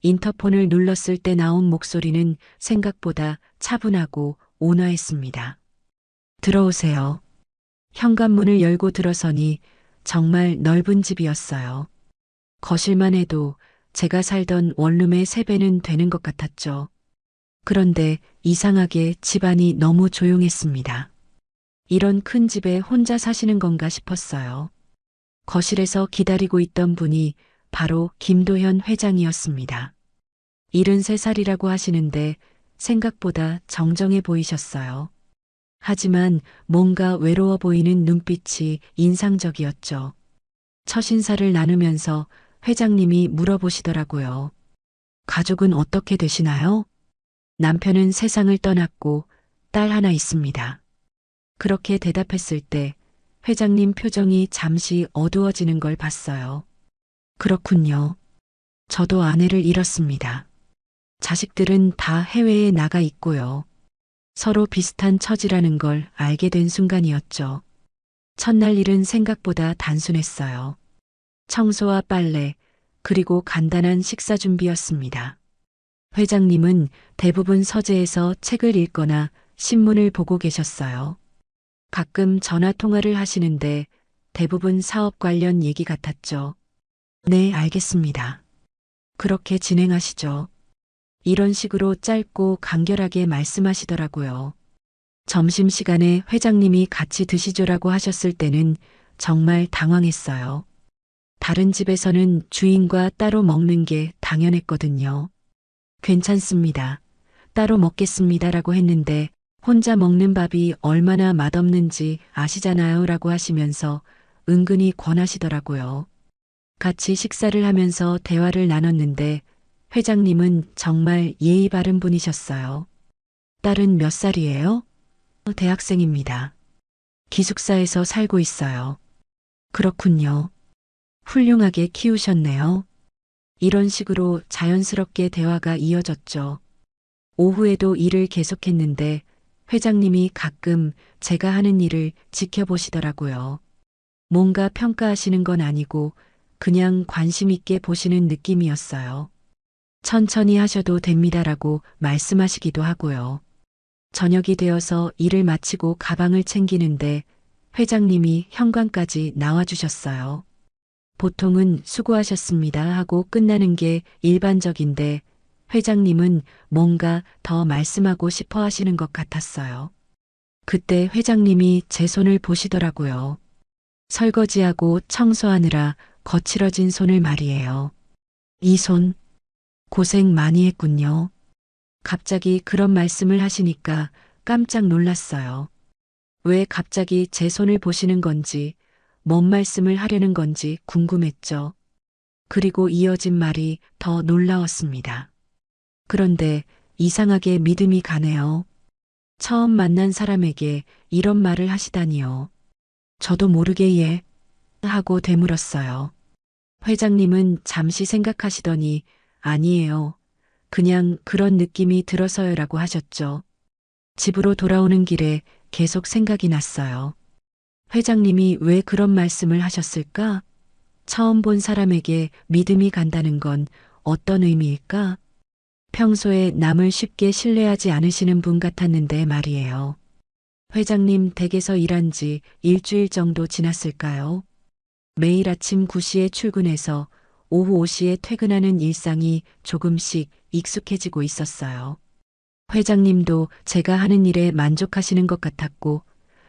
S1: 인터폰을 눌렀을 때 나온 목소리는 생각보다 차분하고 온화했습니다. 들어오세요. 현관문을 열고 들어서니 정말 넓은 집이었어요. 거실만 해도 제가 살던 원룸의 3배는 되는 것 같았죠. 그런데 이상하게 집안이 너무 조용했습니다. 이런 큰 집에 혼자 사시는 건가 싶었어요. 거실에서 기다리고 있던 분이 바로 김도현 회장이었습니다. 73살이라고 하시는데 생각보다 정정해 보이셨어요. 하지만 뭔가 외로워 보이는 눈빛이 인상적이었죠. 첫 인사를 나누면서 회장님이 물어보시더라고요. 가족은 어떻게 되시나요? 남편은 세상을 떠났고 딸 하나 있습니다. 그렇게 대답했을 때 회장님 표정이 잠시 어두워지는 걸 봤어요. 그렇군요. 저도 아내를 잃었습니다. 자식들은 다 해외에 나가 있고요. 서로 비슷한 처지라는 걸 알게 된 순간이었죠. 첫날 일은 생각보다 단순했어요. 청소와 빨래, 그리고 간단한 식사 준비였습니다. 회장님은 대부분 서재에서 책을 읽거나 신문을 보고 계셨어요. 가끔 전화 통화를 하시는데 대부분 사업 관련 얘기 같았죠. 네, 알겠습니다. 그렇게 진행하시죠. 이런 식으로 짧고 간결하게 말씀하시더라고요. 점심시간에 회장님이 같이 드시죠라고 하셨을 때는 정말 당황했어요. 다른 집에서는 주인과 따로 먹는 게 당연했거든요. 괜찮습니다. 따로 먹겠습니다라고 했는데 혼자 먹는 밥이 얼마나 맛없는지 아시잖아요 라고 하시면서 은근히 권하시더라고요. 같이 식사를 하면서 대화를 나눴는데 회장님은 정말 예의 바른 분이셨어요. 딸은 몇 살이에요? 대학생입니다. 기숙사에서 살고 있어요. 그렇군요. 훌륭하게 키우셨네요. 이런 식으로 자연스럽게 대화가 이어졌죠. 오후에도 일을 계속했는데 회장님이 가끔 제가 하는 일을 지켜보시더라고요. 뭔가 평가하시는 건 아니고 그냥 관심 있게 보시는 느낌이었어요. 천천히 하셔도 됩니다라고 말씀하시기도 하고요. 저녁이 되어서 일을 마치고 가방을 챙기는데 회장님이 현관까지 나와주셨어요. 보통은 수고하셨습니다 하고 끝나는 게 일반적인데 회장님은 뭔가 더 말씀하고 싶어 하시는 것 같았어요. 그때 회장님이 제 손을 보시더라고요. 설거지하고 청소하느라 거칠어진 손을 말이에요. 이 손, 고생 많이 했군요. 갑자기 그런 말씀을 하시니까 깜짝 놀랐어요. 왜 갑자기 제 손을 보시는 건지, 뭔 말씀을 하려는 건지 궁금했죠. 그리고 이어진 말이 더 놀라웠습니다. 그런데 이상하게 믿음이 가네요. 처음 만난 사람에게 이런 말을 하시다니요. 저도 모르게 예, 하고 되물었어요. 회장님은 잠시 생각하시더니 아니에요. 그냥 그런 느낌이 들어서요라고 하셨죠. 집으로 돌아오는 길에 계속 생각이 났어요. 회장님이 왜 그런 말씀을 하셨을까? 처음 본 사람에게 믿음이 간다는 건 어떤 의미일까? 평소에 남을 쉽게 신뢰하지 않으시는 분 같았는데 말이에요. 회장님 댁에서 일한 지 일주일 정도 지났을까요? 매일 아침 9시에 출근해서 오후 5시에 퇴근하는 일상이 조금씩 익숙해지고 있었어요. 회장님도 제가 하는 일에 만족하시는 것 같았고,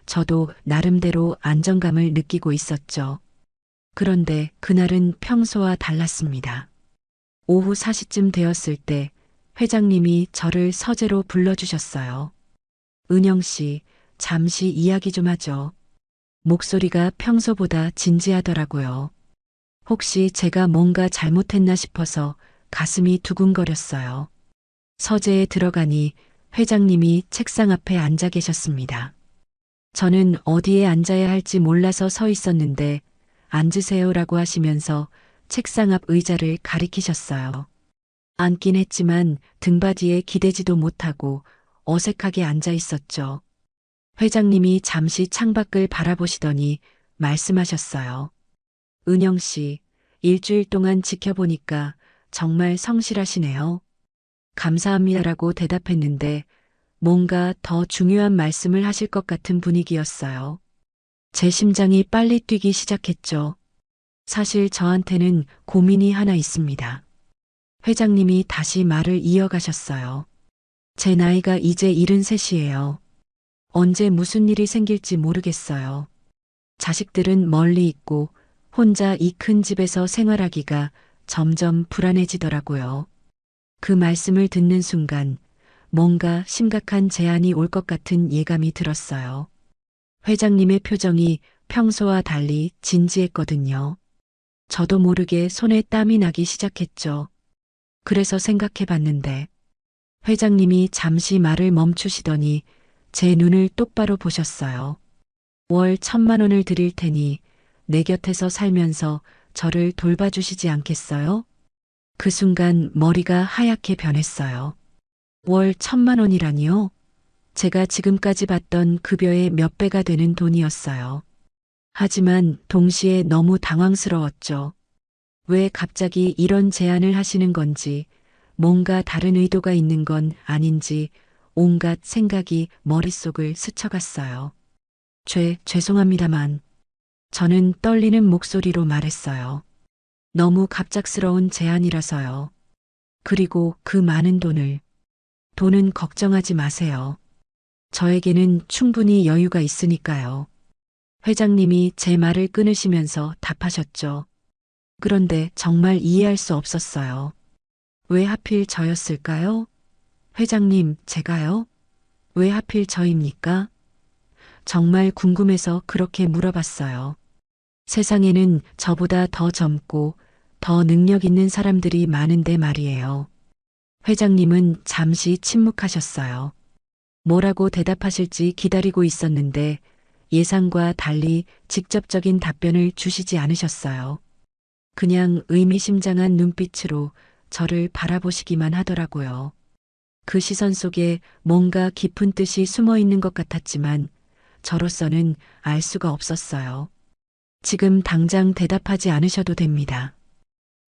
S1: 저도 나름대로 안정감을 느끼고 있었죠. 그런데 그날은 평소와 달랐습니다. 오후 4시쯤 되었을 때 회장님이 저를 서재로 불러주셨어요. 은영 씨, 잠시 이야기 좀 하죠. 목소리가 평소보다 진지하더라고요. 혹시 제가 뭔가 잘못했나 싶어서 가슴이 두근거렸어요. 서재에 들어가니 회장님이 책상 앞에 앉아 계셨습니다. 저는 어디에 앉아야 할지 몰라서 서 있었는데 앉으세요라고 하시면서 책상 앞 의자를 가리키셨어요. 앉긴 했지만 등받이에 기대지도 못하고 어색하게 앉아 있었죠. 회장님이 잠시 창밖을 바라보시더니 말씀하셨어요. 은영 씨, 일주일 동안 지켜보니까 정말 성실하시네요. 감사합니다라고 대답했는데 뭔가 더 중요한 말씀을 하실 것 같은 분위기였어요. 제 심장이 빨리 뛰기 시작했죠. 사실 저한테는 고민이 하나 있습니다. 회장님이 다시 말을 이어가셨어요. 제 나이가 이제 73이에요. 언제 무슨 일이 생길지 모르겠어요. 자식들은 멀리 있고 혼자 이 큰 집에서 생활하기가 점점 불안해지더라고요. 그 말씀을 듣는 순간 뭔가 심각한 제안이 올 것 같은 예감이 들었어요. 회장님의 표정이 평소와 달리 진지했거든요. 저도 모르게 손에 땀이 나기 시작했죠. 그래서 생각해 봤는데 회장님이 잠시 말을 멈추시더니 제 눈을 똑바로 보셨어요. 월 1,000만 원을 드릴 테니 내 곁에서 살면서 저를 돌봐주시지 않겠어요? 그 순간 머리가 하얗게 변했어요. 월 1,000만 원이라니요? 제가 지금까지 받던 급여의 몇 배가 되는 돈이었어요. 하지만 동시에 너무 당황스러웠죠. 왜 갑자기 이런 제안을 하시는 건지, 뭔가 다른 의도가 있는 건 아닌지 온갖 생각이 머릿속을 스쳐갔어요. 죄송합니다만 저는 떨리는 목소리로 말했어요. 너무 갑작스러운 제안이라서요. 그리고 그 많은 돈은 걱정하지 마세요. 저에게는 충분히 여유가 있으니까요. 회장님이 제 말을 끊으시면서 답하셨죠. 그런데 정말 이해할 수 없었어요. 왜 하필 저였을까요? 회장님, 제가요? 왜 하필 저입니까? 정말 궁금해서 그렇게 물어봤어요. 세상에는 저보다 더 젊고 더 능력 있는 사람들이 많은데 말이에요. 회장님은 잠시 침묵하셨어요. 뭐라고 대답하실지 기다리고 있었는데 예상과 달리 직접적인 답변을 주시지 않으셨어요. 그냥 의미심장한 눈빛으로 저를 바라보시기만 하더라고요. 그 시선 속에 뭔가 깊은 뜻이 숨어 있는 것 같았지만 저로서는 알 수가 없었어요. 지금 당장 대답하지 않으셔도 됩니다.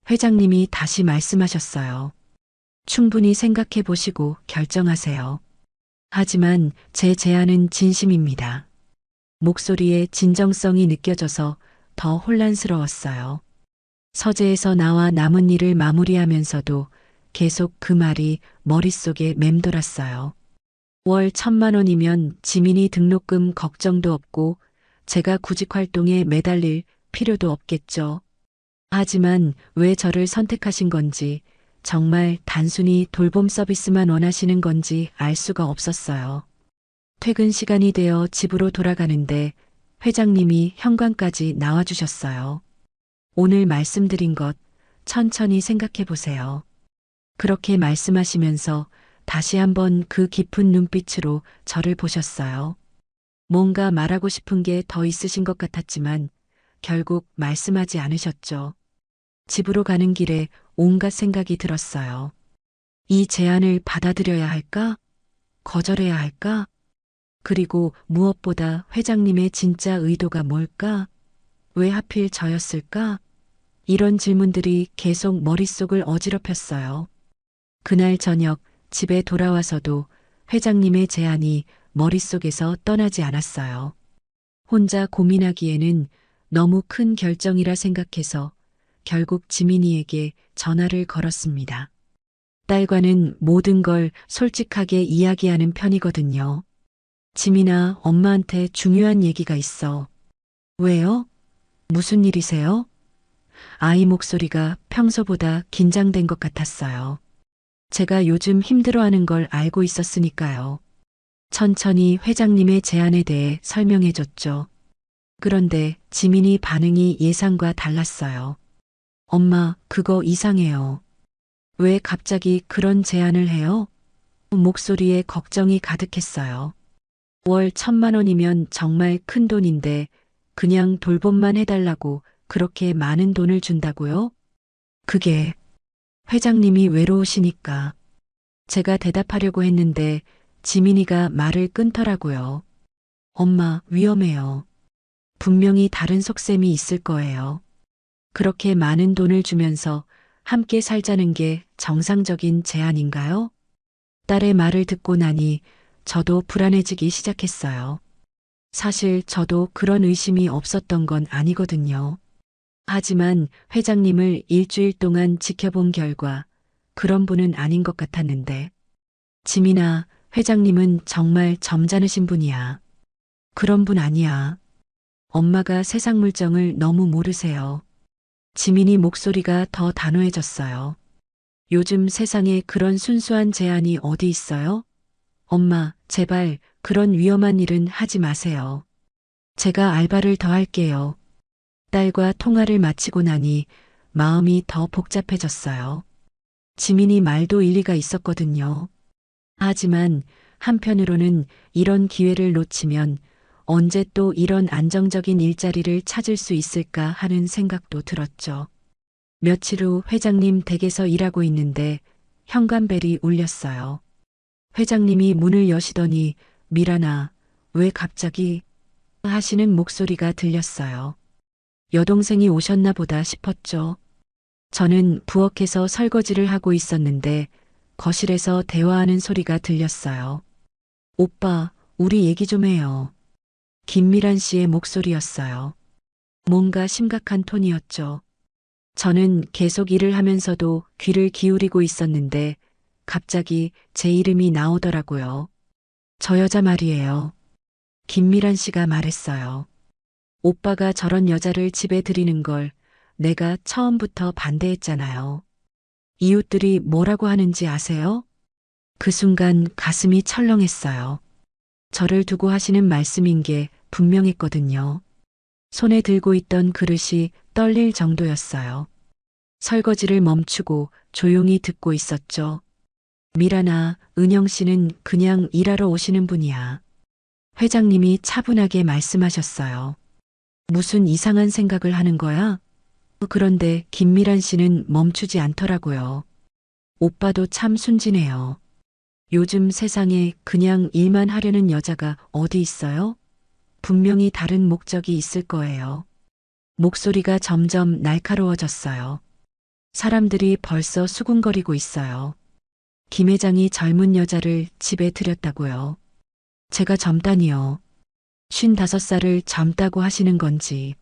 S1: 회장님이 다시 말씀하셨어요. 충분히 생각해 보시고 결정하세요. 하지만 제 제안은 진심입니다. 목소리에 진정성이 느껴져서 더 혼란스러웠어요. 서재에서 나와 남은 일을 마무리하면서도 계속 그 말이 머릿속에 맴돌았어요. 월 1,000만 원이면 지민이 등록금 걱정도 없고 제가 구직 활동에 매달릴 필요도 없겠죠. 하지만 왜 저를 선택하신 건지, 정말 단순히 돌봄 서비스만 원하시는 건지 알 수가 없었어요. 퇴근 시간이 되어 집으로 돌아가는데 회장님이 현관까지 나와주셨어요. 오늘 말씀드린 것 천천히 생각해 보세요. 그렇게 말씀하시면서 다시 한번 그 깊은 눈빛으로 저를 보셨어요. 뭔가 말하고 싶은 게 더 있으신 것 같았지만 결국 말씀하지 않으셨죠. 집으로 가는 길에 온갖 생각이 들었어요. 이 제안을 받아들여야 할까? 거절해야 할까? 그리고 무엇보다 회장님의 진짜 의도가 뭘까? 왜 하필 저였을까? 이런 질문들이 계속 머릿속을 어지럽혔어요. 그날 저녁 집에 돌아와서도 회장님의 제안이 머릿속에서 떠나지 않았어요. 혼자 고민하기에는 너무 큰 결정이라 생각해서 결국 지민이에게 전화를 걸었습니다. 딸과는 모든 걸 솔직하게 이야기하는 편이거든요. 지민아, 엄마한테 중요한 얘기가 있어. 왜요? 무슨 일이세요? 아이 목소리가 평소보다 긴장된 것 같았어요. 제가 요즘 힘들어하는 걸 알고 있었으니까요. 천천히 회장님의 제안에 대해 설명해 줬죠. 그런데 지민이 반응이 예상과 달랐어요. 엄마, 그거 이상해요. 왜 갑자기 그런 제안을 해요? 목소리에 걱정이 가득했어요. 월 1,000만 원이면 정말 큰 돈인데 그냥 돌봄만 해달라고 그렇게 많은 돈을 준다고요? 그게 회장님이 외로우시니까. 제가 대답하려고 했는데 지민이가 말을 끊더라고요. 엄마, 위험해요. 분명히 다른 속셈이 있을 거예요. 그렇게 많은 돈을 주면서 함께 살자는 게 정상적인 제안인가요? 딸의 말을 듣고 나니 저도 불안해지기 시작했어요. 사실 저도 그런 의심이 없었던 건 아니거든요. 하지만 회장님을 일주일 동안 지켜본 결과 그런 분은 아닌 것 같았는데, 지민아, 회장님은 정말 점잖으신 분이야. 그런 분 아니야. 엄마가 세상 물정을 너무 모르세요. 지민이 목소리가 더 단호해졌어요. 요즘 세상에 그런 순수한 제안이 어디 있어요? 엄마, 제발 그런 위험한 일은 하지 마세요. 제가 알바를 더 할게요. 딸과 통화를 마치고 나니 마음이 더 복잡해졌어요. 지민이 말도 일리가 있었거든요. 하지만 한편으로는 이런 기회를 놓치면 언제 또 이런 안정적인 일자리를 찾을 수 있을까 하는 생각도 들었죠. 며칠 후 회장님 댁에서 일하고 있는데 현관벨이 울렸어요. 회장님이 문을 여시더니 미란아, 왜 갑자기 하시는 목소리가 들렸어요. 여동생이 오셨나 보다 싶었죠. 저는 부엌에서 설거지를 하고 있었는데 거실에서 대화하는 소리가 들렸어요. 오빠, 우리 얘기 좀 해요. 김미란 씨의 목소리였어요. 뭔가 심각한 톤이었죠. 저는 계속 일을 하면서도 귀를 기울이고 있었는데 갑자기 제 이름이 나오더라고요. 저 여자 말이에요. 김미란 씨가 말했어요. 오빠가 저런 여자를 집에 들이는 걸 내가 처음부터 반대했잖아요. 이웃들이 뭐라고 하는지 아세요? 그 순간 가슴이 철렁했어요. 저를 두고 하시는 말씀인 게 분명했거든요. 손에 들고 있던 그릇이 떨릴 정도였어요. 설거지를 멈추고 조용히 듣고 있었죠. 미라나, 은영 씨는 그냥 일하러 오시는 분이야. 회장님이 차분하게 말씀하셨어요. 무슨 이상한 생각을 하는 거야? 그런데 김미란 씨는 멈추지 않더라고요. 오빠도 참 순진해요. 요즘 세상에 그냥 일만 하려는 여자가 어디 있어요? 분명히 다른 목적이 있을 거예요. 목소리가 점점 날카로워졌어요. 사람들이 벌써 수군거리고 있어요. 김 회장이 젊은 여자를 집에 들였다고요. 제가 젊다니요. 55살을 젊다고 하시는 건지.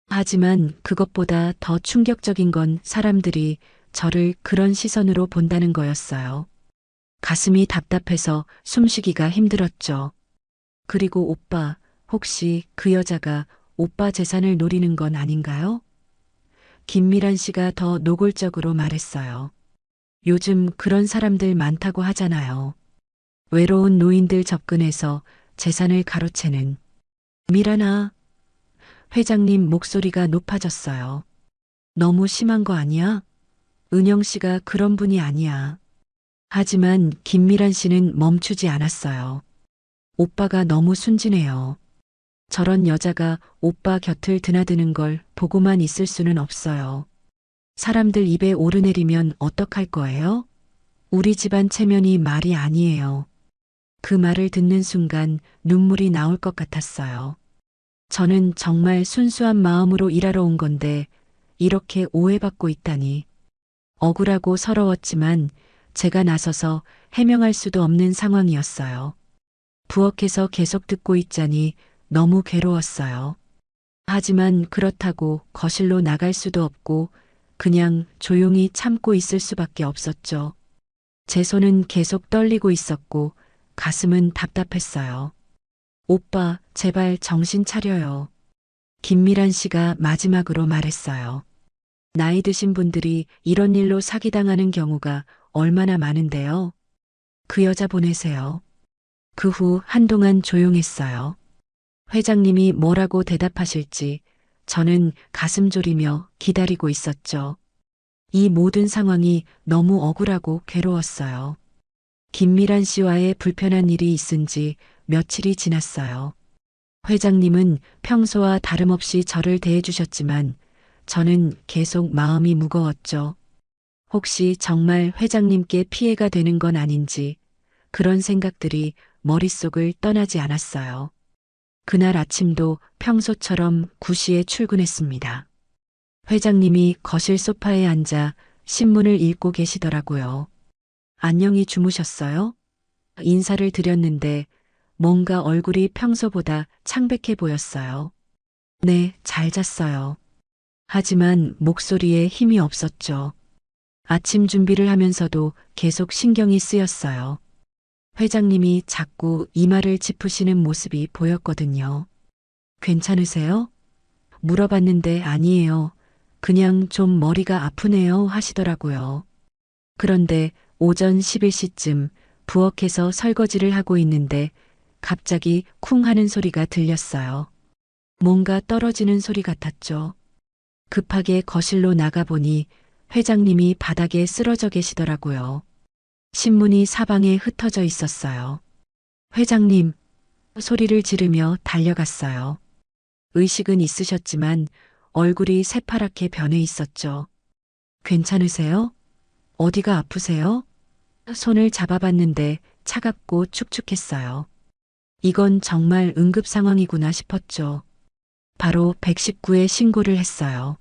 S1: 하지만 그것보다 더 충격적인 건 사람들이 저를 그런 시선으로 본다는 거였어요. 가슴이 답답해서 숨쉬기가 힘들었죠. 그리고 오빠, 혹시 그 여자가 오빠 재산을 노리는 건 아닌가요? 김미란 씨가 더 노골적으로 말했어요. 요즘 그런 사람들 많다고 하잖아요. 외로운 노인들 접근해서 재산을 가로채는. 미란아, 회장님 목소리가 높아졌어요. 너무 심한 거 아니야? 은영 씨가 그런 분이 아니야. 하지만 김미란 씨는 멈추지 않았어요. 오빠가 너무 순진해요. 저런 여자가 오빠 곁을 드나드는 걸 보고만 있을 수는 없어요. 사람들 입에 오르내리면 어떡할 거예요? 우리 집안 체면이 말이 아니에요. 그 말을 듣는 순간 눈물이 나올 것 같았어요. 저는 정말 순수한 마음으로 일하러 온 건데 이렇게 오해받고 있다니. 억울하고 서러웠지만 제가 나서서 해명할 수도 없는 상황이었어요. 부엌에서 계속 듣고 있자니 너무 괴로웠어요. 하지만 그렇다고 거실로 나갈 수도 없고 그냥 조용히 참고 있을 수밖에 없었죠. 제 손은 계속 떨리고 있었고 가슴은 답답했어요. 오빠, 제발 정신 차려요. 김미란 씨가 마지막으로 말했어요. 나이 드신 분들이 이런 일로 사기당하는 경우가 얼마나 많은데요. 그 여자 보내세요. 그 후 한동안 조용했어요. 회장님이 뭐라고 대답하실지 저는 가슴 졸이며 기다리고 있었죠. 이 모든 상황이 너무 억울하고 괴로웠어요. 김미란 씨와의 불편한 일이 있은 지 며칠이 지났어요. 회장님은 평소와 다름없이 저를 대해주셨지만 저는 계속 마음이 무거웠죠. 혹시 정말 회장님께 피해가 되는 건 아닌지 그런 생각들이 머릿속을 떠나지 않았어요. 그날 아침도 평소처럼 9시에 출근했습니다. 회장님이 거실 소파에 앉아 신문을 읽고 계시더라고요. 안녕히 주무셨어요? 인사를 드렸는데 뭔가 얼굴이 평소보다 창백해 보였어요. 네, 잘 잤어요. 하지만 목소리에 힘이 없었죠. 아침 준비를 하면서도 계속 신경이 쓰였어요. 회장님이 자꾸 이마를 짚으시는 모습이 보였거든요. 괜찮으세요? 물어봤는데 아니에요. 그냥 좀 머리가 아프네요 하시더라고요. 그런데 오전 11시쯤 부엌에서 설거지를 하고 있는데 갑자기 쿵 하는 소리가 들렸어요. 뭔가 떨어지는 소리 같았죠. 급하게 거실로 나가보니 회장님이 바닥에 쓰러져 계시더라고요. 신문이 사방에 흩어져 있었어요. 회장님, 소리를 지르며 달려갔어요. 의식은 있으셨지만 얼굴이 새파랗게 변해 있었죠. 괜찮으세요? 어디가 아프세요? 손을 잡아봤는데 차갑고 축축했어요. 이건 정말 응급 상황이구나 싶었죠. 바로 119에 신고를 했어요.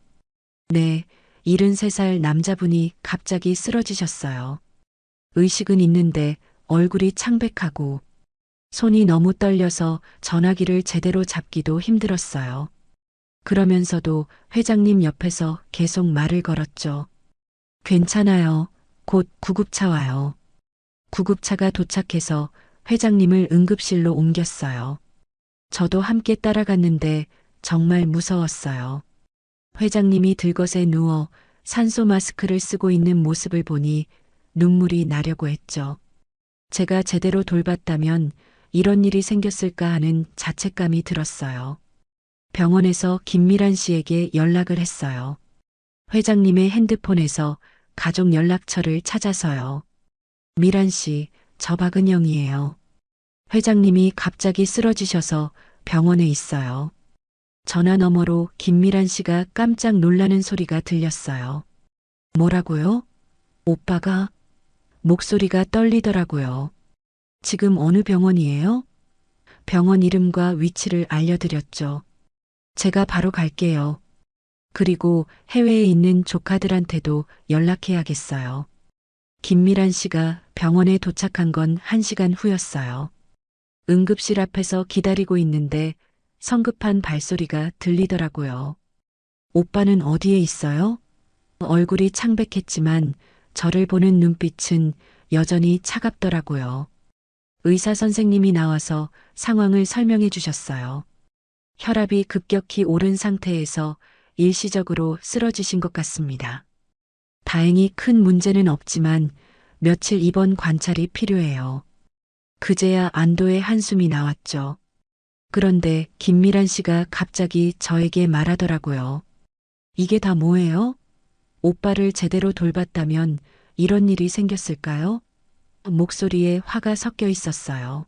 S1: 네, 73살 남자분이 갑자기 쓰러지셨어요. 의식은 있는데 얼굴이 창백하고 손이 너무 떨려서 전화기를 제대로 잡기도 힘들었어요. 그러면서도 회장님 옆에서 계속 말을 걸었죠. 괜찮아요. 곧 구급차 와요. 구급차가 도착해서 회장님을 응급실로 옮겼어요. 저도 함께 따라갔는데 정말 무서웠어요. 회장님이 들것에 누워 산소 마스크를 쓰고 있는 모습을 보니 눈물이 나려고 했죠. 제가 제대로 돌봤다면 이런 일이 생겼을까 하는 자책감이 들었어요. 병원에서 김미란 씨에게 연락을 했어요. 회장님의 핸드폰에서 가족 연락처를 찾아서요. 미란 씨, 저 박은영이에요. 회장님이 갑자기 쓰러지셔서 병원에 있어요. 전화 너머로 김미란 씨가 깜짝 놀라는 소리가 들렸어요. 뭐라고요? 오빠가? 목소리가 떨리더라고요. 지금 어느 병원이에요? 병원 이름과 위치를 알려드렸죠. 제가 바로 갈게요. 그리고 해외에 있는 조카들한테도 연락해야겠어요. 김미란 씨가 병원에 도착한 건 1시간 후였어요. 응급실 앞에서 기다리고 있는데 성급한 발소리가 들리더라고요. 오빠는 어디에 있어요? 얼굴이 창백했지만 저를 보는 눈빛은 여전히 차갑더라고요. 의사 선생님이 나와서 상황을 설명해 주셨어요. 혈압이 급격히 오른 상태에서 일시적으로 쓰러지신 것 같습니다. 다행히 큰 문제는 없지만 며칠 입원 관찰이 필요해요. 그제야 안도의 한숨이 나왔죠. 그런데 김미란 씨가 갑자기 저에게 말하더라고요. 이게 다 뭐예요? 오빠를 제대로 돌봤다면 이런 일이 생겼을까요? 목소리에 화가 섞여 있었어요.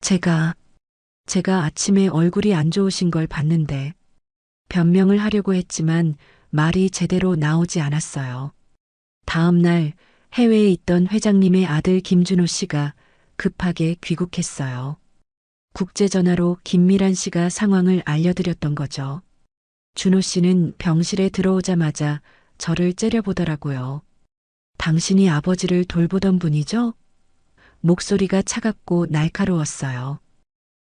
S1: 제가 아침에 얼굴이 안 좋으신 걸 봤는데 변명을 하려고 했지만 말이 제대로 나오지 않았어요. 다음 날 해외에 있던 회장님의 아들 김준호 씨가 급하게 귀국했어요. 국제전화로 김미란 씨가 상황을 알려드렸던 거죠. 준호 씨는 병실에 들어오자마자 저를 째려보더라고요. 당신이 아버지를 돌보던 분이죠? 목소리가 차갑고 날카로웠어요.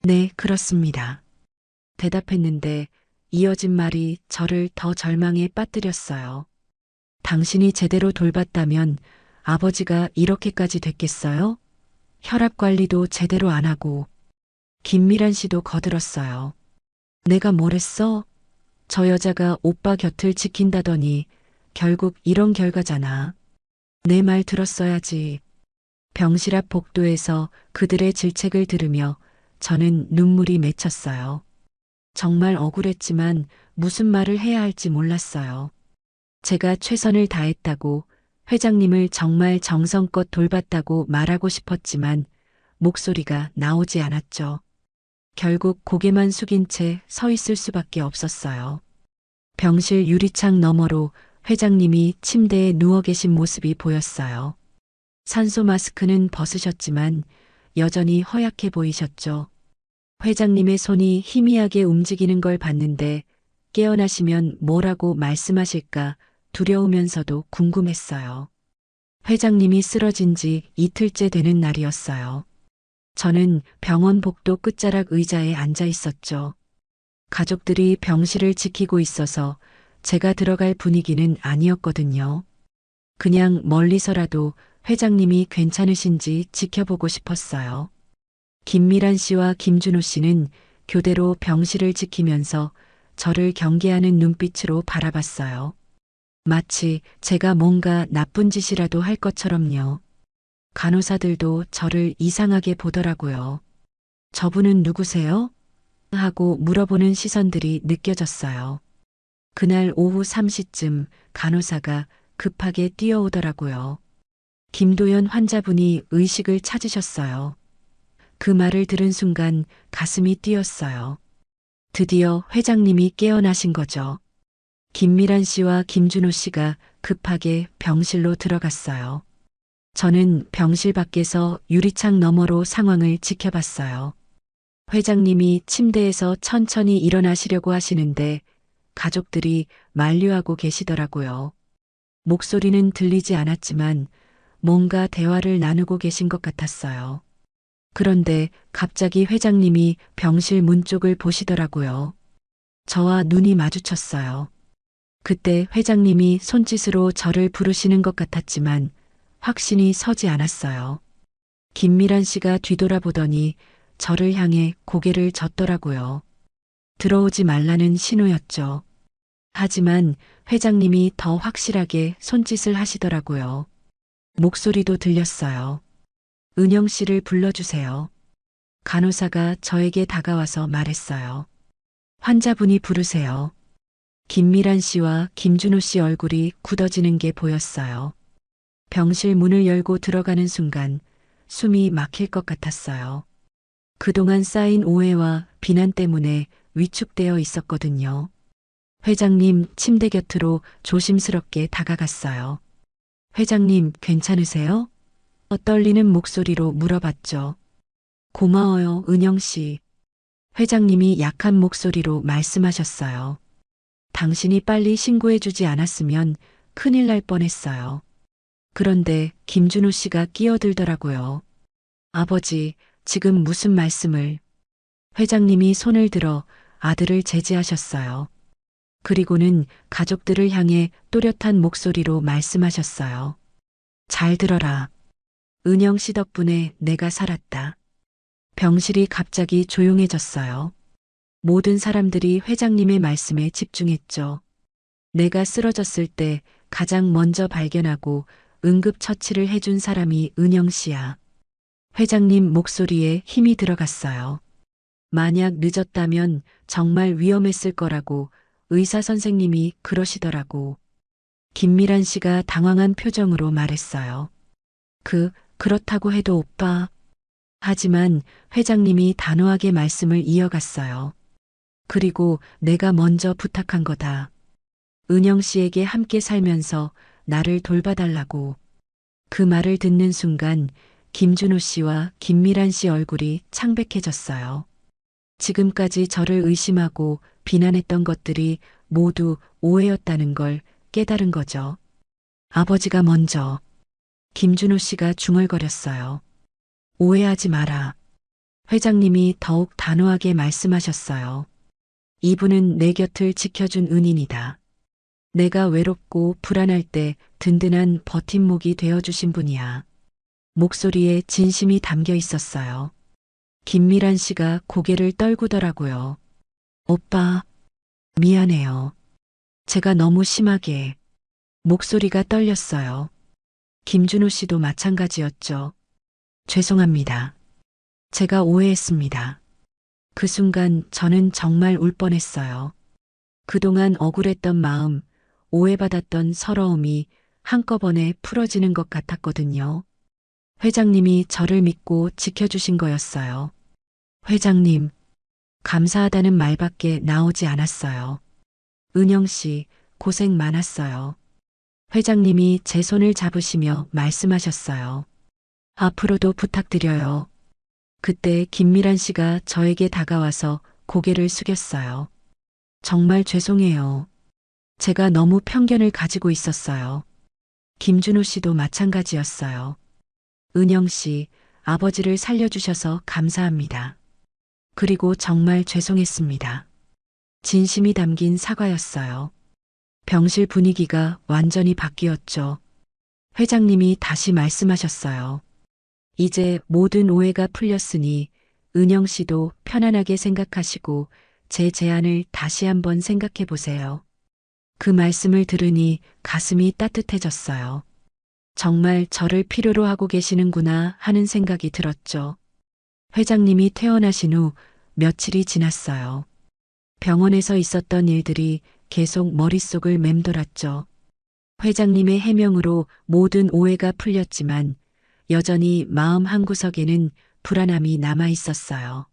S1: 네, 그렇습니다. 대답했는데 이어진 말이 저를 더 절망에 빠뜨렸어요. 당신이 제대로 돌봤다면 아버지가 이렇게까지 됐겠어요? 혈압 관리도 제대로 안 하고. 김미란 씨도 거들었어요. 내가 뭘 했어? 저 여자가 오빠 곁을 지킨다더니 결국 이런 결과잖아. 내 말 들었어야지. 병실 앞 복도에서 그들의 질책을 들으며 저는 눈물이 맺혔어요. 정말 억울했지만 무슨 말을 해야 할지 몰랐어요. 제가 최선을 다했다고, 회장님을 정말 정성껏 돌봤다고 말하고 싶었지만 목소리가 나오지 않았죠. 결국 고개만 숙인 채 서 있을 수밖에 없었어요. 병실 유리창 너머로 회장님이 침대에 누워 계신 모습이 보였어요. 산소 마스크는 벗으셨지만 여전히 허약해 보이셨죠. 회장님의 손이 희미하게 움직이는 걸 봤는데 깨어나시면 뭐라고 말씀하실까 두려우면서도 궁금했어요. 회장님이 쓰러진 지 이틀째 되는 날이었어요. 저는 병원 복도 끝자락 의자에 앉아 있었죠. 가족들이 병실을 지키고 있어서 제가 들어갈 분위기는 아니었거든요. 그냥 멀리서라도 회장님이 괜찮으신지 지켜보고 싶었어요. 김미란 씨와 김준호 씨는 교대로 병실을 지키면서 저를 경계하는 눈빛으로 바라봤어요. 마치 제가 뭔가 나쁜 짓이라도 할 것처럼요. 간호사들도 저를 이상하게 보더라고요. 저분은 누구세요? 하고 물어보는 시선들이 느껴졌어요. 그날 오후 3시쯤 간호사가 급하게 뛰어오더라고요. 김도연 환자분이 의식을 찾으셨어요. 그 말을 들은 순간 가슴이 뛰었어요. 드디어 회장님이 깨어나신 거죠. 김미란 씨와 김준호 씨가 급하게 병실로 들어갔어요. 저는 병실 밖에서 유리창 너머로 상황을 지켜봤어요. 회장님이 침대에서 천천히 일어나시려고 하시는데 가족들이 만류하고 계시더라고요. 목소리는 들리지 않았지만 뭔가 대화를 나누고 계신 것 같았어요. 그런데 갑자기 회장님이 병실 문 쪽을 보시더라고요. 저와 눈이 마주쳤어요. 그때 회장님이 손짓으로 저를 부르시는 것 같았지만 확신이 서지 않았어요. 김미란 씨가 뒤돌아보더니 저를 향해 고개를 젓더라고요. 들어오지 말라는 신호였죠. 하지만 회장님이 더 확실하게 손짓을 하시더라고요. 목소리도 들렸어요. 은영 씨를 불러주세요. 간호사가 저에게 다가와서 말했어요. 환자분이 부르세요. 김미란 씨와 김준호 씨 얼굴이 굳어지는 게 보였어요. 병실 문을 열고 들어가는 순간 숨이 막힐 것 같았어요. 그동안 쌓인 오해와 비난 때문에 위축되어 있었거든요. 회장님 침대 곁으로 조심스럽게 다가갔어요. 회장님 괜찮으세요? 떨리는 목소리로 물어봤죠. 고마워요, 은영 씨. 회장님이 약한 목소리로 말씀하셨어요. 당신이 빨리 신고해주지 않았으면 큰일 날 뻔했어요. 그런데 김준호 씨가 끼어들더라고요. 아버지, 지금 무슨 말씀을? 회장님이 손을 들어 아들을 제지하셨어요. 그리고는 가족들을 향해 또렷한 목소리로 말씀하셨어요. 잘 들어라. 은영 씨 덕분에 내가 살았다. 병실이 갑자기 조용해졌어요. 모든 사람들이 회장님의 말씀에 집중했죠. 내가 쓰러졌을 때 가장 먼저 발견하고 응급처치를 해준 사람이 은영 씨야. 회장님 목소리에 힘이 들어갔어요. 만약 늦었다면 정말 위험했을 거라고 의사 선생님이 그러시더라고. 김미란 씨가 당황한 표정으로 말했어요. 그렇다고 해도 오빠. 하지만 회장님이 단호하게 말씀을 이어갔어요. 그리고 내가 먼저 부탁한 거다. 은영 씨에게 함께 살면서 나를 돌봐달라고. 그 말을 듣는 순간 김준호 씨와 김미란 씨 얼굴이 창백해졌어요. 지금까지 저를 의심하고 비난했던 것들이 모두 오해였다는 걸 깨달은 거죠. 아버지가 먼저. 김준호 씨가 중얼거렸어요. 오해하지 마라. 회장님이 더욱 단호하게 말씀하셨어요. 이분은 내 곁을 지켜준 은인이다. 내가 외롭고 불안할 때 든든한 버팀목이 되어주신 분이야. 목소리에 진심이 담겨 있었어요. 김미란 씨가 고개를 떨구더라고요. 오빠, 미안해요. 제가 너무 심하게. 목소리가 떨렸어요. 김준호 씨도 마찬가지였죠. 죄송합니다. 제가 오해했습니다. 그 순간 저는 정말 울 뻔했어요. 그동안 억울했던 마음, 오해받았던 서러움이 한꺼번에 풀어지는 것 같았거든요. 회장님이 저를 믿고 지켜주신 거였어요. 회장님, 감사하다는 말밖에 나오지 않았어요. 은영 씨, 고생 많았어요. 회장님이 제 손을 잡으시며 말씀하셨어요. 앞으로도 부탁드려요. 그때 김미란 씨가 저에게 다가와서 고개를 숙였어요. 정말 죄송해요. 제가 너무 편견을 가지고 있었어요. 김준호 씨도 마찬가지였어요. 은영 씨, 아버지를 살려주셔서 감사합니다. 그리고 정말 죄송했습니다. 진심이 담긴 사과였어요. 병실 분위기가 완전히 바뀌었죠. 회장님이 다시 말씀하셨어요. 이제 모든 오해가 풀렸으니 은영 씨도 편안하게 생각하시고 제 제안을 다시 한번 생각해 보세요. 그 말씀을 들으니 가슴이 따뜻해졌어요. 정말 저를 필요로 하고 계시는구나 하는 생각이 들었죠. 회장님이 퇴원하신 후 며칠이 지났어요. 병원에서 있었던 일들이 계속 머릿속을 맴돌았죠. 회장님의 해명으로 모든 오해가 풀렸지만 여전히 마음 한구석에는 불안함이 남아 있었어요.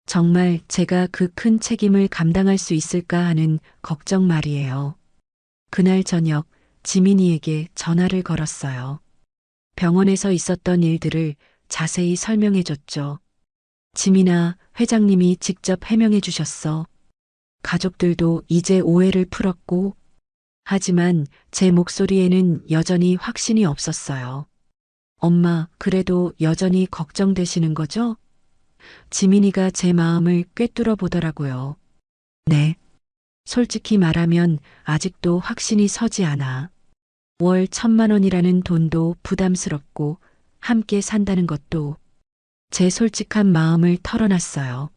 S1: 정말 제가 그 큰 책임을 감당할 수 있을까 하는 걱정 말이에요. 그날 저녁 지민이에게 전화를 걸었어요. 병원에서 있었던 일들을 자세히 설명해 줬죠. 지민아, 회장님이 직접 해명해 주셨어. 가족들도 이제 오해를 풀었고, 하지만 제 목소리에는 여전히 확신이 없었어요. 엄마, 그래도 여전히 걱정되시는 거죠? 지민이가 제 마음을 꿰뚫어 보더라고요. 네. 솔직히 말하면 아직도 확신이 서지 않아. 월 1,000만 원이라는 돈도 부담스럽고 함께 산다는 것도. 제 솔직한 마음을 털어놨어요.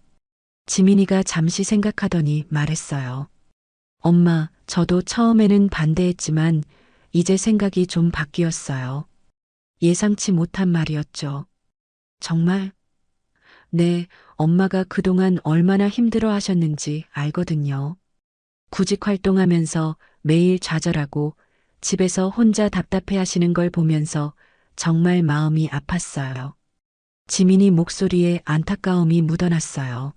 S1: 지민이가 잠시 생각하더니 말했어요. 엄마, 저도 처음에는 반대했지만 이제 생각이 좀 바뀌었어요. 예상치 못한 말이었죠. 정말? 네, 엄마가 그동안 얼마나 힘들어 하셨는지 알거든요. 구직 활동하면서 매일 좌절하고 집에서 혼자 답답해 하시는 걸 보면서 정말 마음이 아팠어요. 지민이 목소리에 안타까움이 묻어났어요.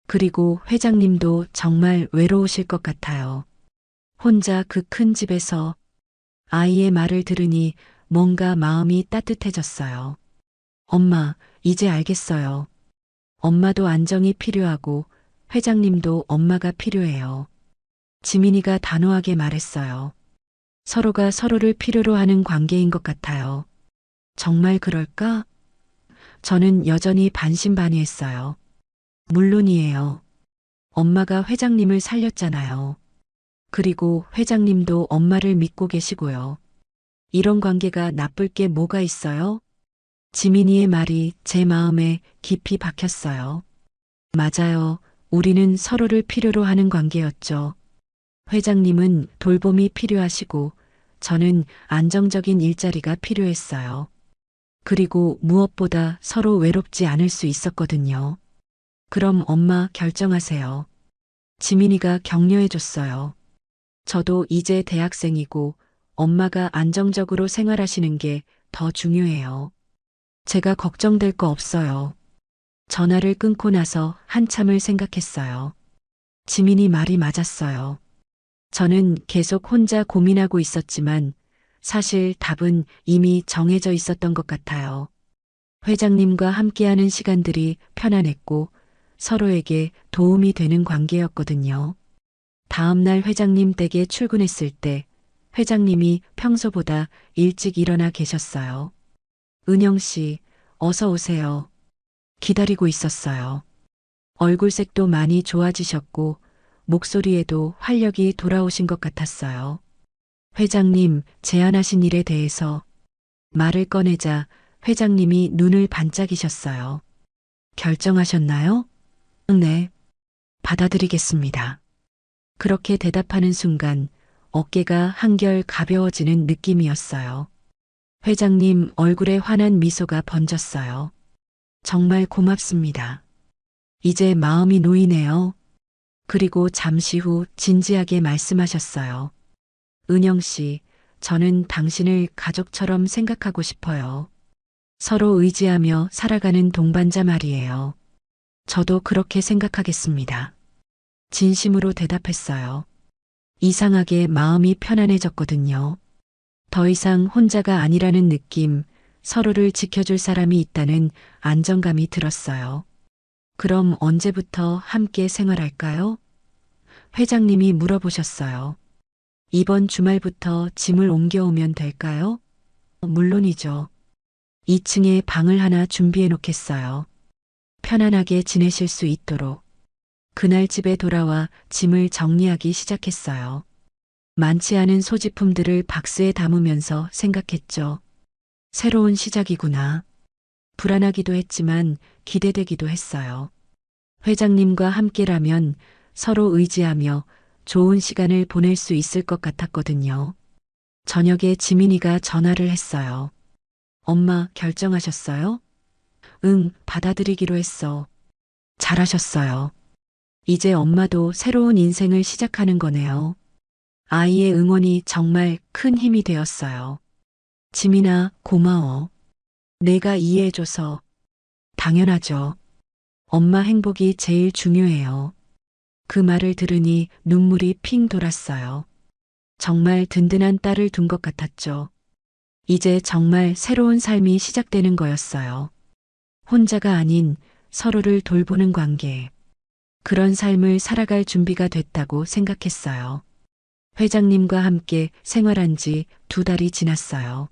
S1: 그리고 회장님도 정말 외로우실 것 같아요. 혼자 그 큰 집에서 아이의 말을 들으니 뭔가 마음이 따뜻해졌어요. 엄마, 이제 알겠어요. 엄마도 안정이 필요하고 회장님도 엄마가 필요해요. 지민이가 단호하게 말했어요. 서로가 서로를 필요로 하는 관계인 것 같아요. 정말 그럴까? 저는 여전히 반신반의했어요. 물론이에요. 엄마가 회장님을 살렸잖아요. 그리고 회장님도 엄마를 믿고 계시고요. 이런 관계가 나쁠 게 뭐가 있어요? 지민이의 말이 제 마음에 깊이 박혔어요. 맞아요. 우리는 서로를 필요로 하는 관계였죠. 회장님은 돌봄이 필요하시고 저는 안정적인 일자리가 필요했어요. 그리고 무엇보다 서로 외롭지 않을 수 있었거든요. 그럼 엄마 결정하세요. 지민이가 격려해줬어요. 저도 이제 대학생이고 엄마가 안정적으로 생활하시는 게 더 중요해요. 제가 걱정될 거 없어요. 전화를 끊고 나서 한참을 생각했어요. 지민이 말이 맞았어요. 저는 계속 혼자 고민하고 있었지만 사실 답은 이미 정해져 있었던 것 같아요. 회장님과 함께하는 시간들이 편안했고 서로에게 도움이 되는 관계였거든요. 다음날 회장님 댁에 출근했을 때 회장님이 평소보다 일찍 일어나 계셨어요. 은영 씨, 어서 오세요. 기다리고 있었어요. 얼굴색도 많이 좋아지셨고 목소리에도 활력이 돌아오신 것 같았어요. 회장님 제안하신 일에 대해서 말을 꺼내자 회장님이 눈을 반짝이셨어요. 결정하셨나요? 네, 받아들이겠습니다. 그렇게 대답하는 순간 어깨가 한결 가벼워지는 느낌이었어요. 회장님 얼굴에 환한 미소가 번졌어요. 정말 고맙습니다. 이제 마음이 놓이네요. 그리고 잠시 후 진지하게 말씀하셨어요. 은영 씨, 저는 당신을 가족처럼 생각하고 싶어요. 서로 의지하며 살아가는 동반자 말이에요. 저도 그렇게 생각하겠습니다. 진심으로 대답했어요. 이상하게 마음이 편안해졌거든요. 더 이상 혼자가 아니라는 느낌, 서로를 지켜줄 사람이 있다는 안정감이 들었어요. 그럼 언제부터 함께 생활할까요? 회장님이 물어보셨어요. 이번 주말부터 짐을 옮겨오면 될까요? 물론이죠. 2층에 방을 하나 준비해 놓겠어요. 편안하게 지내실 수 있도록. 그날 집에 돌아와 짐을 정리하기 시작했어요. 많지 않은 소지품들을 박스에 담으면서 생각했죠. 새로운 시작이구나. 불안하기도 했지만 기대되기도 했어요. 회장님과 함께라면 서로 의지하며 좋은 시간을 보낼 수 있을 것 같았거든요. 저녁에 지민이가 전화를 했어요. 엄마 결정하셨어요? 응, 받아들이기로 했어. 잘하셨어요. 이제 엄마도 새로운 인생을 시작하는 거네요. 아이의 응원이 정말 큰 힘이 되었어요. 지민아, 고마워. 내가 이해해줘서. 당연하죠. 엄마 행복이 제일 중요해요. 그 말을 들으니 눈물이 핑 돌았어요. 정말 든든한 딸을 둔 것 같았죠. 이제 정말 새로운 삶이 시작되는 거였어요. 혼자가 아닌 서로를 돌보는 관계. 그런 삶을 살아갈 준비가 됐다고 생각했어요. 회장님과 함께 생활한 지 2달이 지났어요.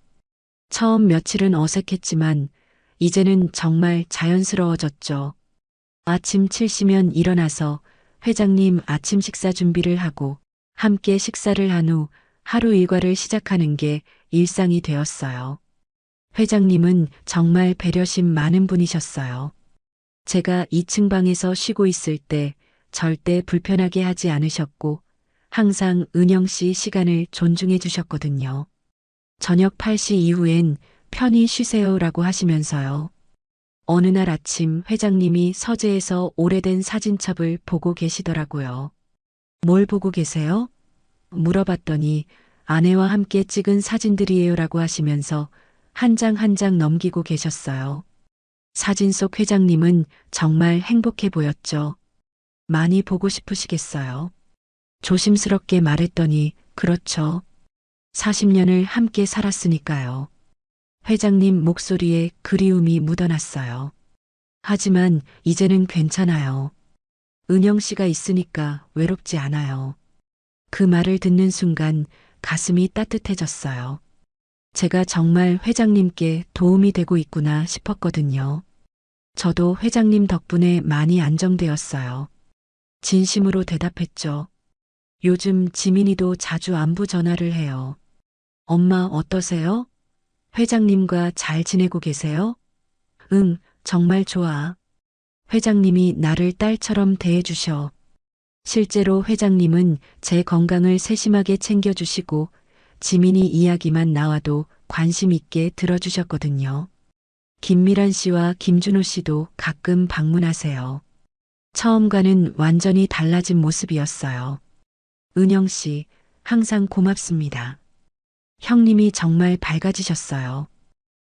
S1: 처음 며칠은 어색했지만 이제는 정말 자연스러워졌죠. 아침 7시면 일어나서 회장님 아침 식사 준비를 하고 함께 식사를 한 후 하루 일과를 시작하는 게 일상이 되었어요. 회장님은 정말 배려심 많은 분이셨어요. 제가 2층 방에서 쉬고 있을 때 절대 불편하게 하지 않으셨고 항상 은영 씨 시간을 존중해 주셨거든요. 저녁 8시 이후엔 편히 쉬세요라고 하시면서요. 어느 날 아침 회장님이 서재에서 오래된 사진첩을 보고 계시더라고요. 뭘 보고 계세요? 물어봤더니 아내와 함께 찍은 사진들이에요라고 하시면서 한 장 한 장 넘기고 계셨어요. 사진 속 회장님은 정말 행복해 보였죠. 많이 보고 싶으시겠어요. 조심스럽게 말했더니 그렇죠. 40년을 함께 살았으니까요. 회장님 목소리에 그리움이 묻어났어요. 하지만 이제는 괜찮아요. 은영 씨가 있으니까 외롭지 않아요. 그 말을 듣는 순간 가슴이 따뜻해졌어요. 제가 정말 회장님께 도움이 되고 있구나 싶었거든요. 저도 회장님 덕분에 많이 안정되었어요. 진심으로 대답했죠. 요즘 지민이도 자주 안부 전화를 해요. 엄마 어떠세요? 회장님과 잘 지내고 계세요? 응, 정말 좋아. 회장님이 나를 딸처럼 대해주셔. 실제로 회장님은 제 건강을 세심하게 챙겨주시고 지민이 이야기만 나와도 관심 있게 들어주셨거든요. 김미란 씨와 김준호 씨도 가끔 방문하세요. 처음과는 완전히 달라진 모습이었어요. 은영 씨, 항상 고맙습니다. 형님이 정말 밝아지셨어요.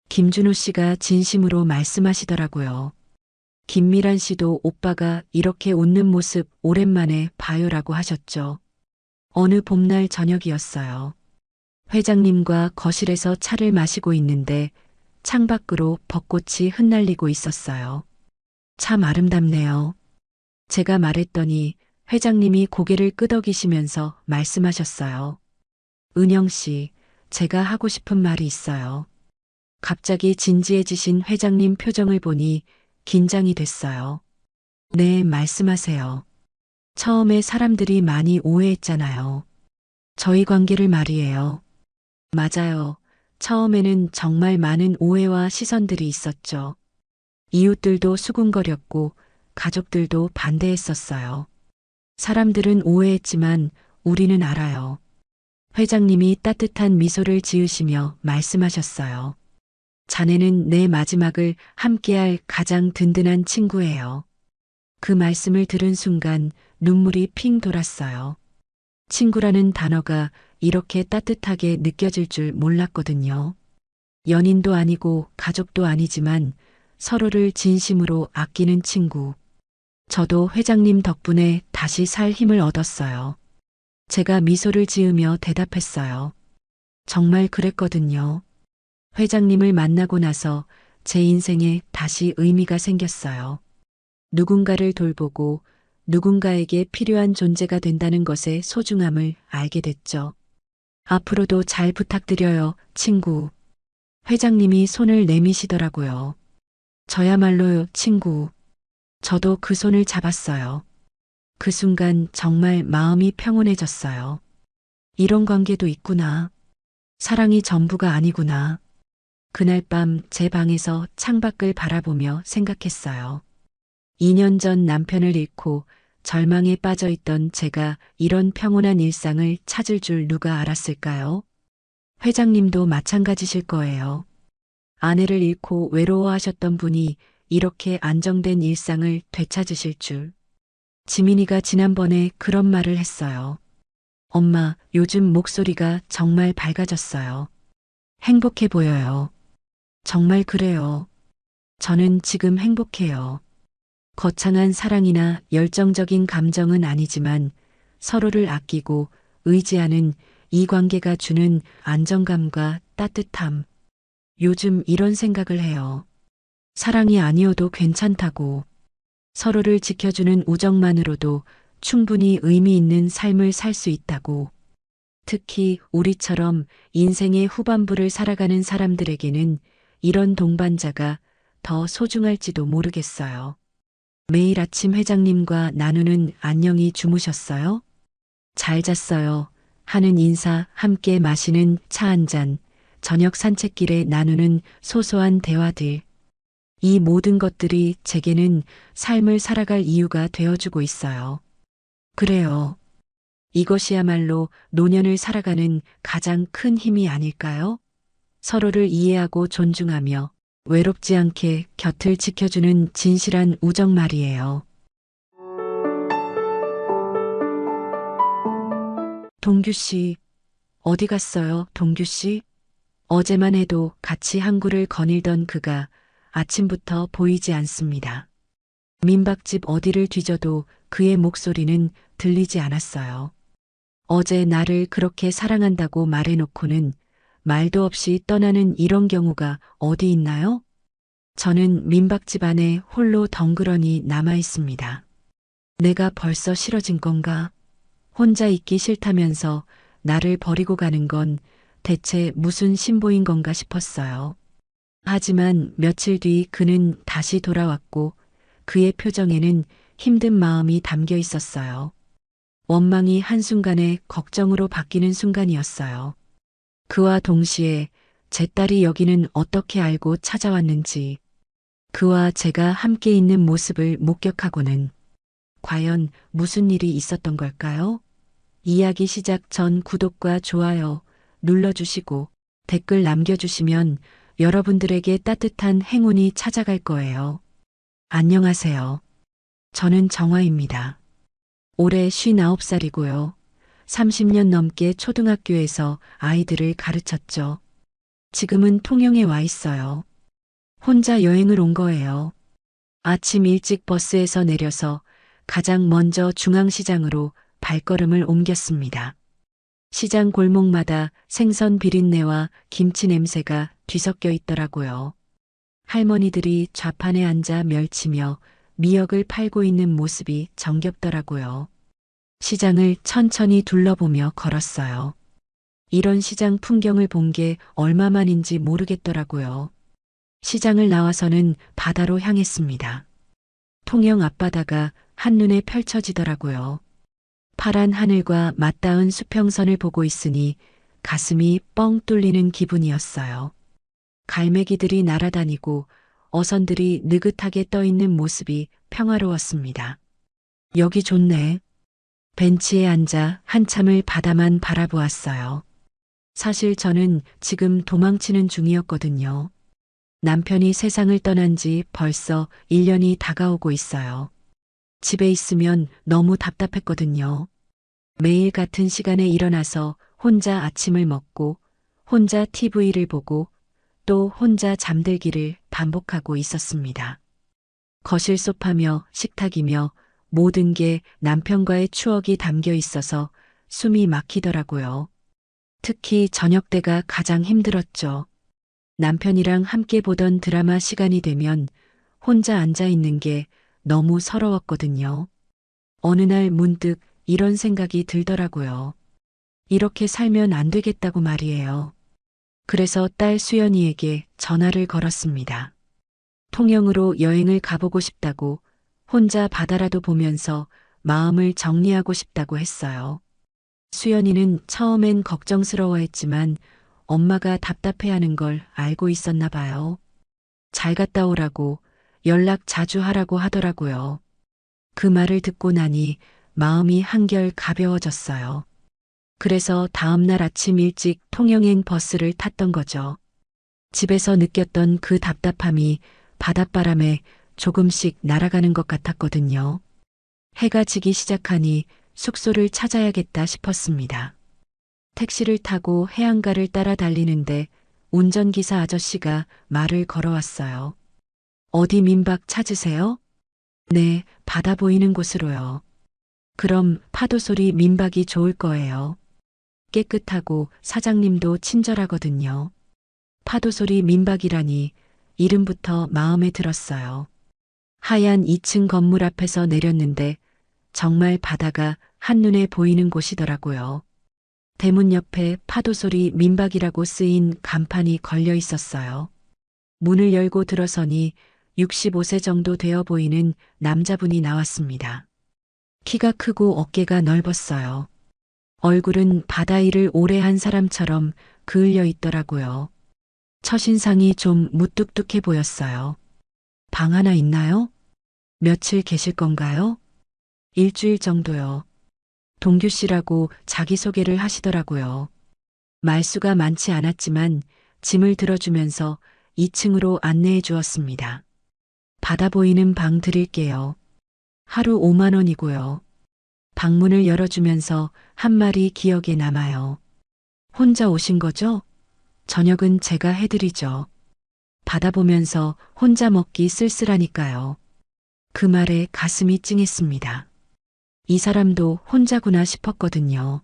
S1: 김준호 씨가 진심으로 말씀하시더라고요. 김미란 씨도 오빠가 이렇게 웃는 모습 오랜만에 봐요라고 하셨죠. 어느 봄날 저녁이었어요. 회장님과 거실에서 차를 마시고 있는데 창밖으로 벚꽃이 흩날리고 있었어요. 참 아름답네요. 제가 말했더니 회장님이 고개를 끄덕이시면서 말씀하셨어요. 은영 씨, 제가 하고 싶은 말이 있어요. 갑자기 진지해지신 회장님 표정을 보니 긴장이 됐어요. 네, 말씀하세요. 처음에 사람들이 많이 오해했잖아요. 저희 관계를 말이에요. 맞아요. 처음에는 정말 많은 오해와 시선들이 있었죠. 이웃들도 수군거렸고 가족들도 반대했었어요. 사람들은 오해했지만 우리는 알아요. 회장님이 따뜻한 미소를 지으시며 말씀하셨어요. 자네는 내 마지막을 함께할 가장 든든한 친구예요. 그 말씀을 들은 순간 눈물이 핑 돌았어요. 친구라는 단어가 이렇게 따뜻하게 느껴질 줄 몰랐거든요. 연인도 아니고 가족도 아니지만 서로를 진심으로 아끼는 친구. 저도 회장님 덕분에 다시 살 힘을 얻었어요. 제가 미소를 지으며 대답했어요. 정말 그랬거든요. 회장님을 만나고 나서 제 인생에 다시 의미가 생겼어요. 누군가를 돌보고 누군가에게 필요한 존재가 된다는 것의 소중함을 알게 됐죠. 앞으로도 잘 부탁드려요, 친구. 회장님이 손을 내미시더라고요. 저야말로요, 친구. 저도 그 손을 잡았어요. 그 순간 정말 마음이 평온해졌어요. 이런 관계도 있구나. 사랑이 전부가 아니구나. 그날 밤 제 방에서 창밖을 바라보며 생각했어요. 2년 전 남편을 잃고 절망에 빠져 있던 제가 이런 평온한 일상을 찾을 줄 누가 알았을까요? 회장님도 마찬가지실 거예요. 아내를 잃고 외로워하셨던 분이 이렇게 안정된 일상을 되찾으실 줄. 지민이가 지난번에 그런 말을 했어요. 엄마, 요즘 목소리가 정말 밝아졌어요. 행복해 보여요. 정말 그래요. 저는 지금 행복해요. 거창한 사랑이나 열정적인 감정은 아니지만 서로를 아끼고 의지하는 이 관계가 주는 안정감과 따뜻함. 요즘 이런 생각을 해요. 사랑이 아니어도 괜찮다고. 서로를 지켜주는 우정만으로도 충분히 의미 있는 삶을 살 수 있다고. 특히 우리처럼 인생의 후반부를 살아가는 사람들에게는 이런 동반자가 더 소중할지도 모르겠어요. 매일 아침 회장님과 나누는 안녕히 주무셨어요? 잘 잤어요. 하는 인사, 함께 마시는 차 한 잔, 저녁 산책길에 나누는 소소한 대화들. 이 모든 것들이 제게는 삶을 살아갈 이유가 되어주고 있어요. 그래요. 이것이야말로 노년을 살아가는 가장 큰 힘이 아닐까요? 서로를 이해하고 존중하며 외롭지 않게 곁을 지켜주는 진실한 우정 말이에요. 동규 씨, 어디 갔어요, 동규 씨? 어제만 해도 같이 항구를 거닐던 그가 아침부터 보이지 않습니다. 민박집 어디를 뒤져도 그의 목소리는 들리지 않았어요. 어제 나를 그렇게 사랑한다고 말해놓고는 말도 없이 떠나는 이런 경우가 어디 있나요? 저는 민박집 안에 홀로 덩그러니 남아 있습니다. 내가 벌써 싫어진 건가? 혼자 있기 싫다면서 나를 버리고 가는 건 대체 무슨 심보인 건가 싶었어요. 하지만 며칠 뒤 그는 다시 돌아왔고 그의 표정에는 힘든 마음이 담겨 있었어요. 원망이 한순간에 걱정으로 바뀌는 순간이었어요. 그와 동시에 제 딸이 여기는 어떻게 알고 찾아왔는지, 그와 제가 함께 있는 모습을 목격하고는 과연 무슨 일이 있었던 걸까요? 이야기 시작 전 구독과 좋아요 눌러주시고 댓글 남겨주시면 여러분들에게 따뜻한 행운이 찾아갈 거예요. 안녕하세요. 저는 정화입니다. 올해 59살이고요. 30년 넘게 초등학교에서 아이들을 가르쳤죠. 지금은 통영에 와 있어요. 혼자 여행을 온 거예요. 아침 일찍 버스에서 내려서 가장 먼저 중앙시장으로 발걸음을 옮겼습니다. 시장 골목마다 생선 비린내와 김치 냄새가 뒤섞여 있더라고요. 할머니들이 좌판에 앉아 멸치며 미역을 팔고 있는 모습이 정겹더라고요. 시장을 천천히 둘러보며 걸었어요. 이런 시장 풍경을 본 게 얼마만인지 모르겠더라고요. 시장을 나와서는 바다로 향했습니다. 통영 앞바다가 한눈에 펼쳐지더라고요. 파란 하늘과 맞닿은 수평선을 보고 있으니 가슴이 뻥 뚫리는 기분이었어요. 갈매기들이 날아다니고 어선들이 느긋하게 떠 있는 모습이 평화로웠습니다. 여기 좋네. 벤치에 앉아 한참을 바다만 바라보았어요. 사실 저는 지금 도망치는 중이었거든요. 남편이 세상을 떠난 지 벌써 1년이 다가오고 있어요. 집에 있으면 너무 답답했거든요. 매일 같은 시간에 일어나서 혼자 아침을 먹고 혼자 TV를 보고 또 혼자 잠들기를 반복하고 있었습니다. 거실 소파며 식탁이며 모든 게 남편과의 추억이 담겨 있어서 숨이 막히더라고요. 특히 저녁 때가 가장 힘들었죠. 남편이랑 함께 보던 드라마 시간이 되면 혼자 앉아 있는 게 너무 서러웠거든요. 어느 날 문득 이런 생각이 들더라고요. 이렇게 살면 안 되겠다고 말이에요. 그래서 딸 수연이에게 전화를 걸었습니다. 통영으로 여행을 가보고 싶다고, 혼자 바다라도 보면서 마음을 정리하고 싶다고 했어요. 수연이는 처음엔 걱정스러워했지만 엄마가 답답해하는 걸 알고 있었나 봐요. 잘 갔다 오라고, 연락 자주 하라고 하더라고요. 그 말을 듣고 나니 마음이 한결 가벼워졌어요. 그래서 다음 날 아침 일찍 통영행 버스를 탔던 거죠. 집에서 느꼈던 그 답답함이 바닷바람에 조금씩 날아가는 것 같았거든요. 해가 지기 시작하니 숙소를 찾아야겠다 싶었습니다. 택시를 타고 해안가를 따라 달리는데 운전기사 아저씨가 말을 걸어왔어요. 어디 민박 찾으세요? 네, 바다 보이는 곳으로요. 그럼 파도 소리 민박이 좋을 거예요. 깨끗하고 사장님도 친절하거든요. 파도 소리 민박이라니 이름부터 마음에 들었어요. 하얀 2층 건물 앞에서 내렸는데 정말 바다가 한눈에 보이는 곳이더라고요. 대문 옆에 파도 소리 민박이라고 쓰인 간판이 걸려 있었어요. 문을 열고 들어서니 65세 정도 되어 보이는 남자분이 나왔습니다. 키가 크고 어깨가 넓었어요. 얼굴은 바다 일을 오래 한 사람처럼 그을려 있더라고요. 첫인상이 좀 무뚝뚝해 보였어요. 방 하나 있나요? 며칠 계실 건가요? 일주일 정도요. 동규 씨라고 자기소개를 하시더라고요. 말수가 많지 않았지만 짐을 들어주면서 2층으로 안내해 주었습니다. 바다 보이는 방 드릴게요. 하루 5만 원이고요. 방문을 열어주면서 한 말이 기억에 남아요. 혼자 오신 거죠? 저녁은 제가 해드리죠. 받아보면서 혼자 먹기 쓸쓸하니까요. 그 말에 가슴이 찡했습니다. 이 사람도 혼자구나 싶었거든요.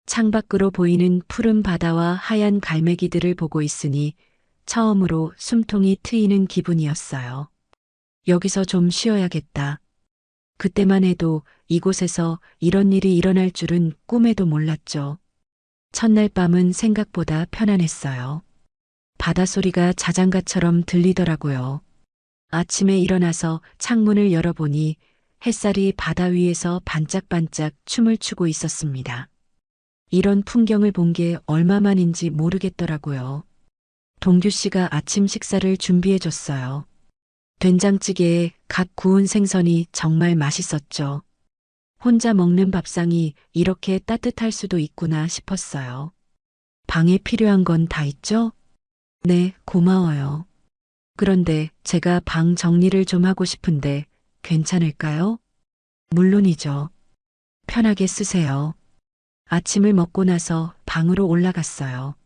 S1: 창밖으로 보이는 푸른 바다와 하얀 갈매기들을 보고 있으니 처음으로 숨통이 트이는 기분이었어요. 여기서 좀 쉬어야겠다. 그때만 해도 이곳에서 이런 일이 일어날 줄은 꿈에도 몰랐죠. 첫날 밤은 생각보다 편안했어요. 바닷소리가 자장가처럼 들리더라고요. 아침에 일어나서 창문을 열어보니 햇살이 바다 위에서 반짝반짝 춤을 추고 있었습니다. 이런 풍경을 본 게 얼마만인지 모르겠더라고요. 동규 씨가 아침 식사를 준비해 줬어요. 된장찌개에 갓 구운 생선이 정말 맛있었죠. 혼자 먹는 밥상이 이렇게 따뜻할 수도 있구나 싶었어요. 방에 필요한 건 다 있죠? 네, 고마워요. 그런데 제가 방 정리를 좀 하고 싶은데 괜찮을까요? 물론이죠. 편하게 쓰세요. 아침을 먹고 나서 방으로 올라갔어요.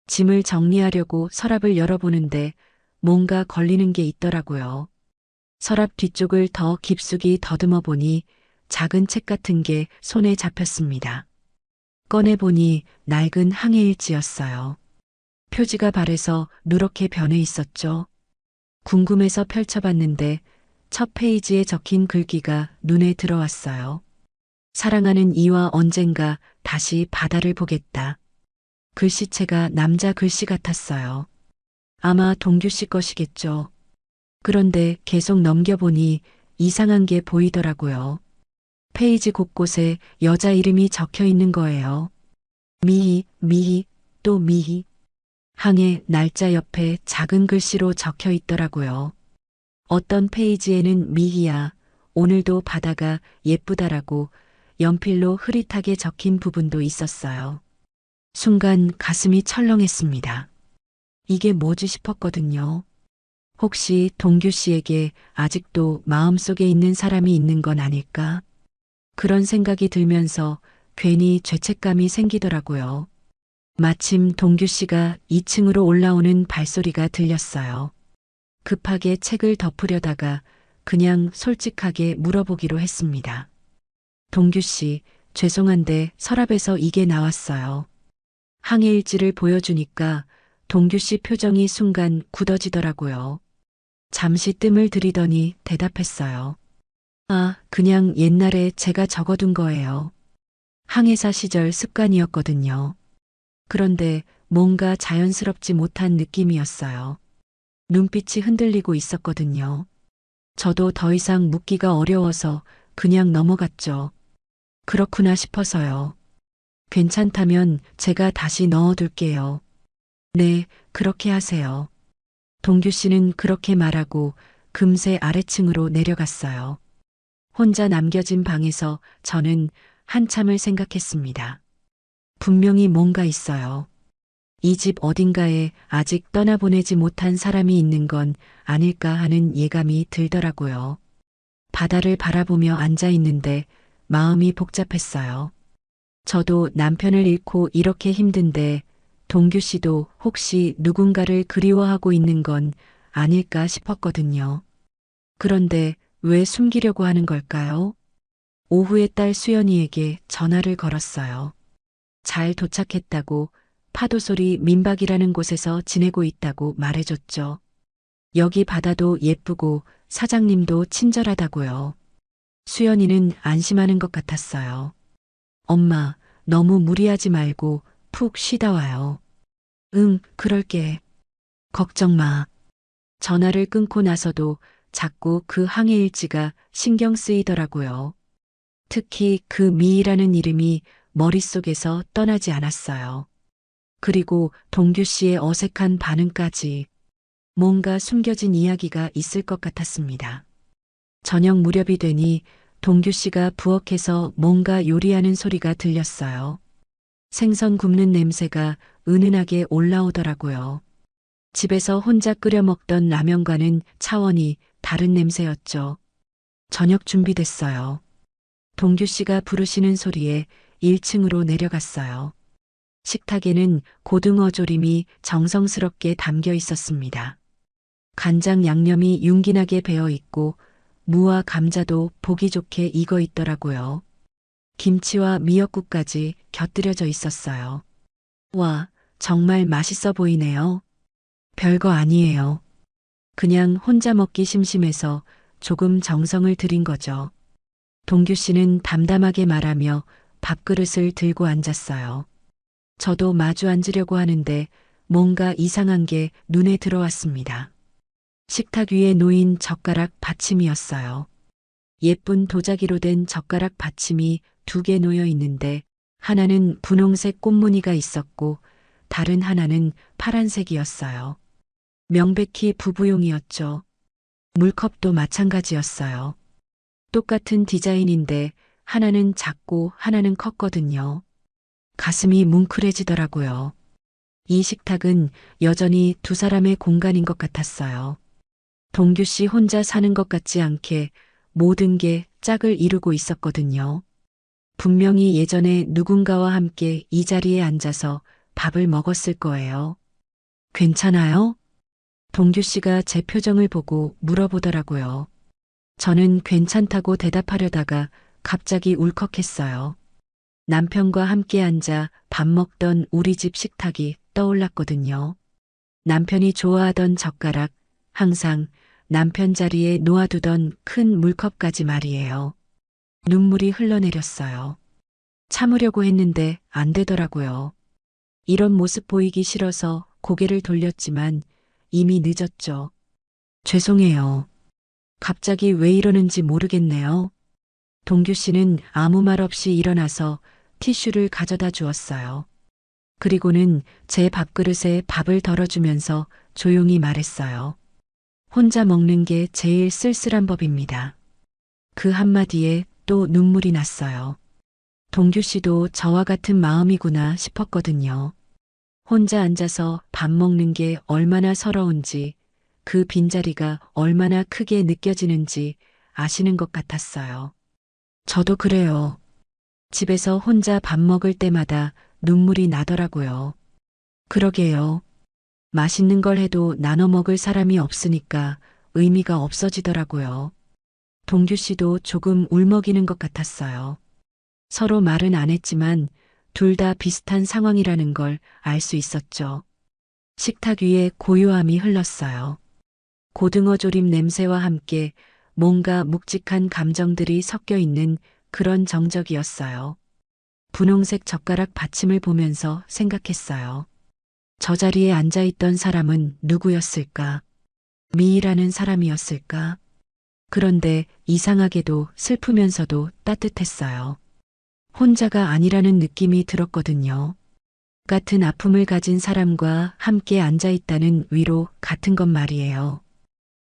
S1: 짐을 정리하려고 서랍을 열어보는데 뭔가 걸리는 게 있더라고요. 서랍 뒤쪽을 더 깊숙이 더듬어 보니 작은 책 같은 게 손에 잡혔습니다. 꺼내보니 낡은 항해일지였어요. 표지가 발에서 누렇게 변해 있었죠. 궁금해서 펼쳐봤는데 첫 페이지에 적힌 글귀가 눈에 들어왔어요. 사랑하는 이와 언젠가 다시 바다를 보겠다. 글씨체가 남자 글씨 같았어요. 아마 동규 씨 것이겠죠. 그런데 계속 넘겨보니 이상한 게 보이더라고요. 페이지 곳곳에 여자 이름이 적혀 있는 거예요. 미희, 미희, 또 미희. 항해 날짜 옆에 작은 글씨로 적혀 있더라고요. 어떤 페이지에는 미희야, 오늘도 바다가 예쁘다라고 연필로 흐릿하게 적힌 부분도 있었어요. 순간 가슴이 철렁했습니다. 이게 뭐지 싶었거든요. 혹시 동규 씨에게 아직도 마음속에 있는 사람이 있는 건 아닐까? 그런 생각이 들면서 괜히 죄책감이 생기더라고요. 마침 동규 씨가 2층으로 올라오는 발소리가 들렸어요. 급하게 책을 덮으려다가 그냥 솔직하게 물어보기로 했습니다. 동규 씨, 죄송한데 서랍에서 이게 나왔어요. 항해일지를 보여주니까 동규 씨 표정이 순간 굳어지더라고요. 잠시 뜸을 들이더니 대답했어요. 아, 그냥 옛날에 제가 적어둔 거예요. 항해사 시절 습관이었거든요. 그런데 뭔가 자연스럽지 못한 느낌이었어요. 눈빛이 흔들리고 있었거든요. 저도 더 이상 묻기가 어려워서 그냥 넘어갔죠. 그렇구나 싶어서요. 괜찮다면 제가 다시 넣어둘게요. 네, 그렇게 하세요. 동규 씨는 그렇게 말하고 금세 아래층으로 내려갔어요. 혼자 남겨진 방에서 저는 한참을 생각했습니다. 분명히 뭔가 있어요. 이 집 어딘가에 아직 떠나보내지 못한 사람이 있는 건 아닐까 하는 예감이 들더라고요. 바다를 바라보며 앉아 있는데 마음이 복잡했어요. 저도 남편을 잃고 이렇게 힘든데 동규 씨도 혹시 누군가를 그리워하고 있는 건 아닐까 싶었거든요. 그런데 왜 숨기려고 하는 걸까요? 오후에 딸 수연이에게 전화를 걸었어요. 잘 도착했다고 파도소리 민박이라는 곳에서 지내고 있다고 말해줬죠. 여기 바다도 예쁘고 사장님도 친절하다고요. 수연이는 안심하는 것 같았어요. 엄마, 너무 무리하지 말고 푹 쉬다 와요. 응, 그럴게. 걱정 마. 전화를 끊고 나서도 자꾸 그 항해일지가 신경 쓰이더라고요. 특히 그 미희라는 이름이 머릿속에서 떠나지 않았어요. 그리고 동규 씨의 어색한 반응까지 뭔가 숨겨진 이야기가 있을 것 같았습니다. 저녁 무렵이 되니 동규 씨가 부엌에서 뭔가 요리하는 소리가 들렸어요. 생선 굽는 냄새가 은은하게 올라오더라고요. 집에서 혼자 끓여 먹던 라면과는 차원이 다른 냄새였죠. 저녁 준비됐어요. 동규 씨가 부르시는 소리에 1층으로 내려갔어요. 식탁에는 고등어 조림이 정성스럽게 담겨 있었습니다. 간장 양념이 윤기나게 배어 있고 무와 감자도 보기 좋게 익어 있더라고요. 김치와 미역국까지 곁들여져 있었어요. 와, 정말 맛있어 보이네요. 별거 아니에요. 그냥 혼자 먹기 심심해서 조금 정성을 들인 거죠. 동규 씨는 담담하게 말하며 밥그릇을 들고 앉았어요. 저도 마주 앉으려고 하는데 뭔가 이상한 게 눈에 들어왔습니다. 식탁 위에 놓인 젓가락 받침이었어요. 예쁜 도자기로 된 젓가락 받침이 2개 놓여 있는데 하나는 분홍색 꽃무늬가 있었고 다른 하나는 파란색이었어요. 명백히 부부용이었죠. 물컵도 마찬가지였어요. 똑같은 디자인인데 하나는 작고 하나는 컸거든요. 가슴이 뭉클해지더라고요. 이 식탁은 여전히 2사람의 공간인 것 같았어요. 동규 씨 혼자 사는 것 같지 않게 모든 게 짝을 이루고 있었거든요. 분명히 예전에 누군가와 함께 이 자리에 앉아서 밥을 먹었을 거예요. 괜찮아요? 동규 씨가 제 표정을 보고 물어보더라고요. 저는 괜찮다고 대답하려다가 갑자기 울컥했어요. 남편과 함께 앉아 밥 먹던 우리 집 식탁이 떠올랐거든요. 남편이 좋아하던 젓가락, 항상 남편 자리에 놓아두던 큰 물컵까지 말이에요. 눈물이 흘러내렸어요. 참으려고 했는데 안 되더라고요. 이런 모습 보이기 싫어서 고개를 돌렸지만 이미 늦었죠. 죄송해요. 갑자기 왜 이러는지 모르겠네요. 동규 씨는 아무 말 없이 일어나서 티슈를 가져다 주었어요. 그리고는 제 밥그릇에 밥을 덜어주면서 조용히 말했어요. 혼자 먹는 게 제일 쓸쓸한 법입니다. 그 한마디에 또 눈물이 났어요. 동규 씨도 저와 같은 마음이구나 싶었거든요. 혼자 앉아서 밥 먹는 게 얼마나 서러운지, 그 빈자리가 얼마나 크게 느껴지는지 아시는 것 같았어요. 저도 그래요. 집에서 혼자 밥 먹을 때마다 눈물이 나더라고요. 그러게요. 맛있는 걸 해도 나눠 먹을 사람이 없으니까 의미가 없어지더라고요. 동규 씨도 조금 울먹이는 것 같았어요. 서로 말은 안 했지만 둘 다 비슷한 상황이라는 걸 알 수 있었죠. 식탁 위에 고요함이 흘렀어요. 고등어 조림 냄새와 함께 뭔가 묵직한 감정들이 섞여 있는 그런 정적이었어요. 분홍색 젓가락 받침을 보면서 생각했어요. 저 자리에 앉아있던 사람은 누구였을까? 미이라는 사람이었을까? 그런데 이상하게도 슬프면서도 따뜻했어요. 혼자가 아니라는 느낌이 들었거든요. 같은 아픔을 가진 사람과 함께 앉아있다는 위로 같은 것 말이에요.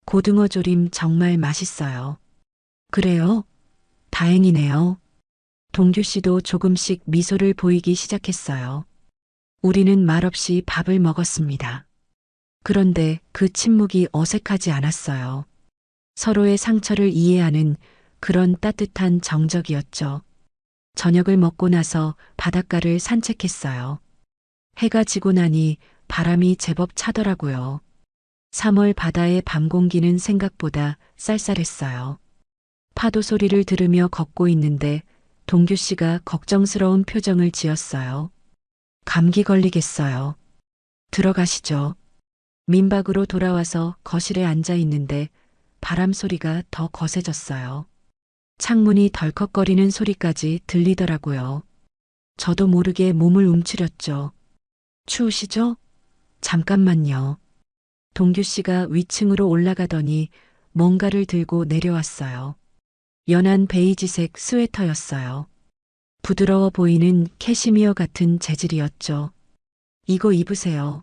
S1: 고등어 조림 정말 맛있어요. 그래요? 다행이네요. 동규 씨도 조금씩 미소를 보이기 시작했어요. 우리는 말없이 밥을 먹었습니다. 그런데 그 침묵이 어색하지 않았어요. 서로의 상처를 이해하는 그런 따뜻한 정적이었죠. 저녁을 먹고 나서 바닷가를 산책했어요. 해가 지고 나니 바람이 제법 차더라고요. 3월 바다의 밤 공기는 생각보다 쌀쌀했어요. 파도 소리를 들으며 걷고 있는데 동규 씨가 걱정스러운 표정을 지었어요. 감기 걸리겠어요. 들어가시죠. 민박으로 돌아와서 거실에 앉아 있는데 바람 소리가 더 거세졌어요. 창문이 덜컥거리는 소리까지 들리더라고요. 저도 모르게 몸을 움츠렸죠. 추우시죠? 잠깐만요. 동규 씨가 위층으로 올라가더니 뭔가를 들고 내려왔어요. 연한 베이지색 스웨터였어요. 부드러워 보이는 캐시미어 같은 재질이었죠. 이거 입으세요.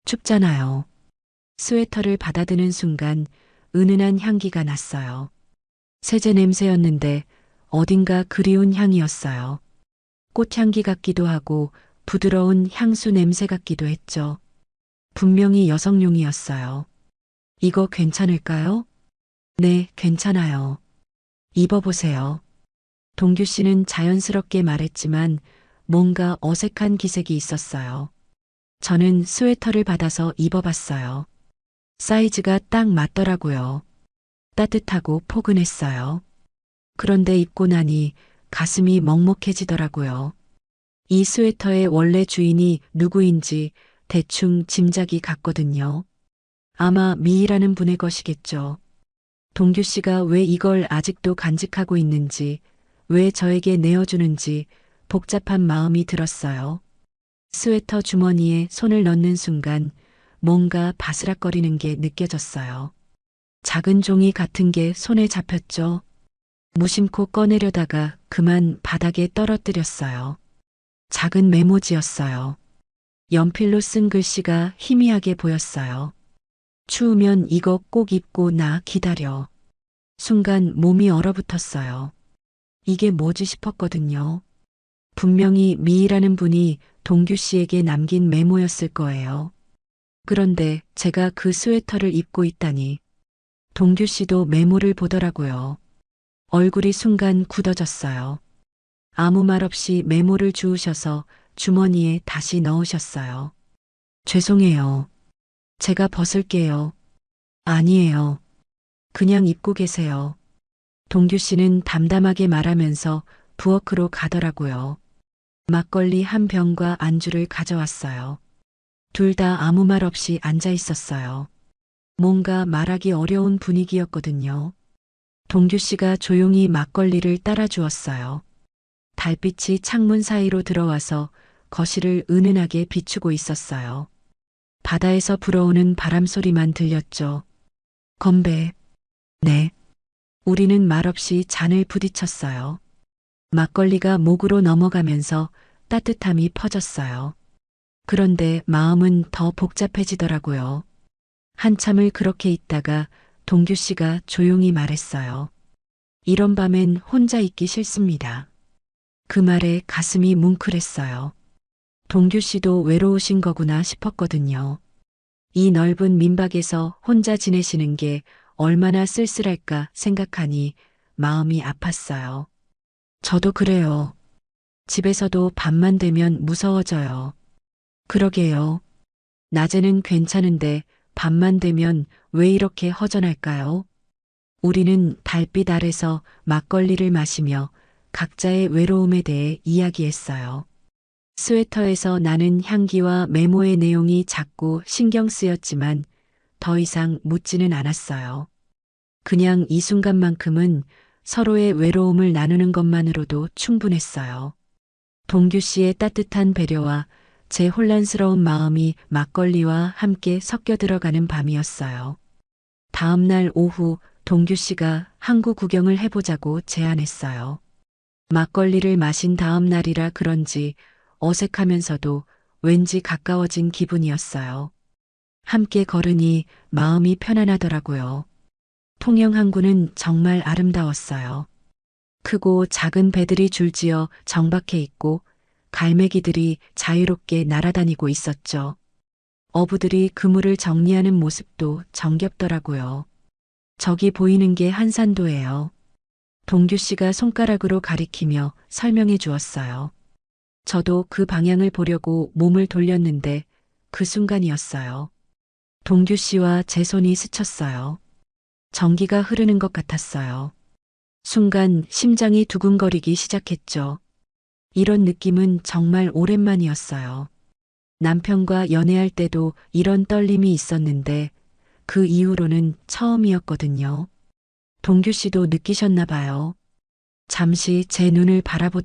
S1: 춥잖아요. 스웨터를 받아드는 순간 은은한 향기가 났어요. 세제 냄새였는데 어딘가 그리운 향이었어요. 꽃향기 같기도 하고 부드러운 향수 냄새 같기도 했죠. 분명히 여성용이었어요. 이거 괜찮을까요? 네, 괜찮아요. 입어보세요. 동규 씨는 자연스럽게 말했지만 뭔가 어색한 기색이 있었어요. 저는 스웨터를 받아서 입어봤어요. 사이즈가 딱 맞더라고요. 따뜻하고 포근했어요. 그런데 입고 나니 가슴이 먹먹해지더라고요. 이 스웨터의 원래 주인이 누구인지 대충 짐작이 갔거든요. 아마 미희라는 분의 것이겠죠. 동규 씨가 왜 이걸 아직도 간직하고 있는지, 왜 저에게 내어주는지 복잡한 마음이 들었어요. 스웨터 주머니에 손을 넣는 순간 뭔가 바스락거리는 게 느껴졌어요. 작은 종이 같은 게 손에 잡혔죠. 무심코 꺼내려다가 그만 바닥에 떨어뜨렸어요. 작은 메모지였어요. 연필로 쓴 글씨가 희미하게 보였어요. 추우면 이거 꼭 입고 나 기다려. 순간 몸이 얼어붙었어요. 이게 뭐지 싶었거든요. 분명히 미희라는 분이 동규 씨에게 남긴 메모였을 거예요. 그런데 제가 그 스웨터를 입고 있다니 동규 씨도 메모를 보더라고요. 얼굴이 순간 굳어졌어요. 아무 말 없이 메모를 주우셔서 주머니에 다시 넣으셨어요. 죄송해요. 제가 벗을게요. 아니에요. 그냥 입고 계세요. 동규 씨는 담담하게 말하면서 부엌으로 가더라고요. 막걸리 한 병과 안주를 가져왔어요. 둘 다 아무 말 없이 앉아 있었어요. 뭔가 말하기 어려운 분위기였거든요. 동규 씨가 조용히 막걸리를 따라 주었어요. 달빛이 창문 사이로 들어와서 거실을 은은하게 비추고 있었어요. 바다에서 불어오는 바람 소리만 들렸죠. 건배. 네. 우리는 말없이 잔을 부딪혔어요. 막걸리가 목으로 넘어가면서 따뜻함이 퍼졌어요. 그런데 마음은 더 복잡해지더라고요. 한참을 그렇게 있다가 동규 씨가 조용히 말했어요. 이런 밤엔 혼자 있기 싫습니다. 그 말에 가슴이 뭉클했어요. 동규 씨도 외로우신 거구나 싶었거든요. 이 넓은 민박에서 혼자 지내시는 게 얼마나 쓸쓸할까 생각하니 마음이 아팠어요. 저도 그래요. 집에서도 밤만 되면 무서워져요. 그러게요. 낮에는 괜찮은데 밤만 되면 왜 이렇게 허전할까요? 우리는 달빛 아래서 막걸리를 마시며 각자의 외로움에 대해 이야기했어요. 스웨터에서 나는 향기와 메모의 내용이 자꾸 신경 쓰였지만 더 이상 묻지는 않았어요. 그냥 이 순간만큼은 서로의 외로움을 나누는 것만으로도 충분했어요. 동규 씨의 따뜻한 배려와 제 혼란스러운 마음이 막걸리와 함께 섞여 들어가는 밤이었어요. 다음 날 오후 동규 씨가 항구 구경을 해보자고 제안했어요. 막걸리를 마신 다음 날이라 그런지 어색하면서도 왠지 가까워진 기분이었어요. 함께 걸으니 마음이 편안하더라고요. 통영 항구는 정말 아름다웠어요. 크고 작은 배들이 줄지어 정박해 있고 갈매기들이 자유롭게 날아다니고 있었죠. 어부들이 그물을 정리하는 모습도 정겹더라고요. 저기 보이는 게 한산도예요. 동규 씨가 손가락으로 가리키며 설명해 주었어요. 저도 그 방향을 보려고 몸을 돌렸는데 그 순간이었어요. 동규 씨와 제 손이 스쳤어요. 전기가 흐르는 것 같았어요. 순간 심장이 두근거리기 시작했죠. 이런 느낌은 정말 오랜만이었어요. 남편과 연애할 때도 이런 떨림이 있었는데 그 이후로는 처음이었거든요. 동규 씨도 느끼셨나 봐요. 잠시 제 눈을 바라보더니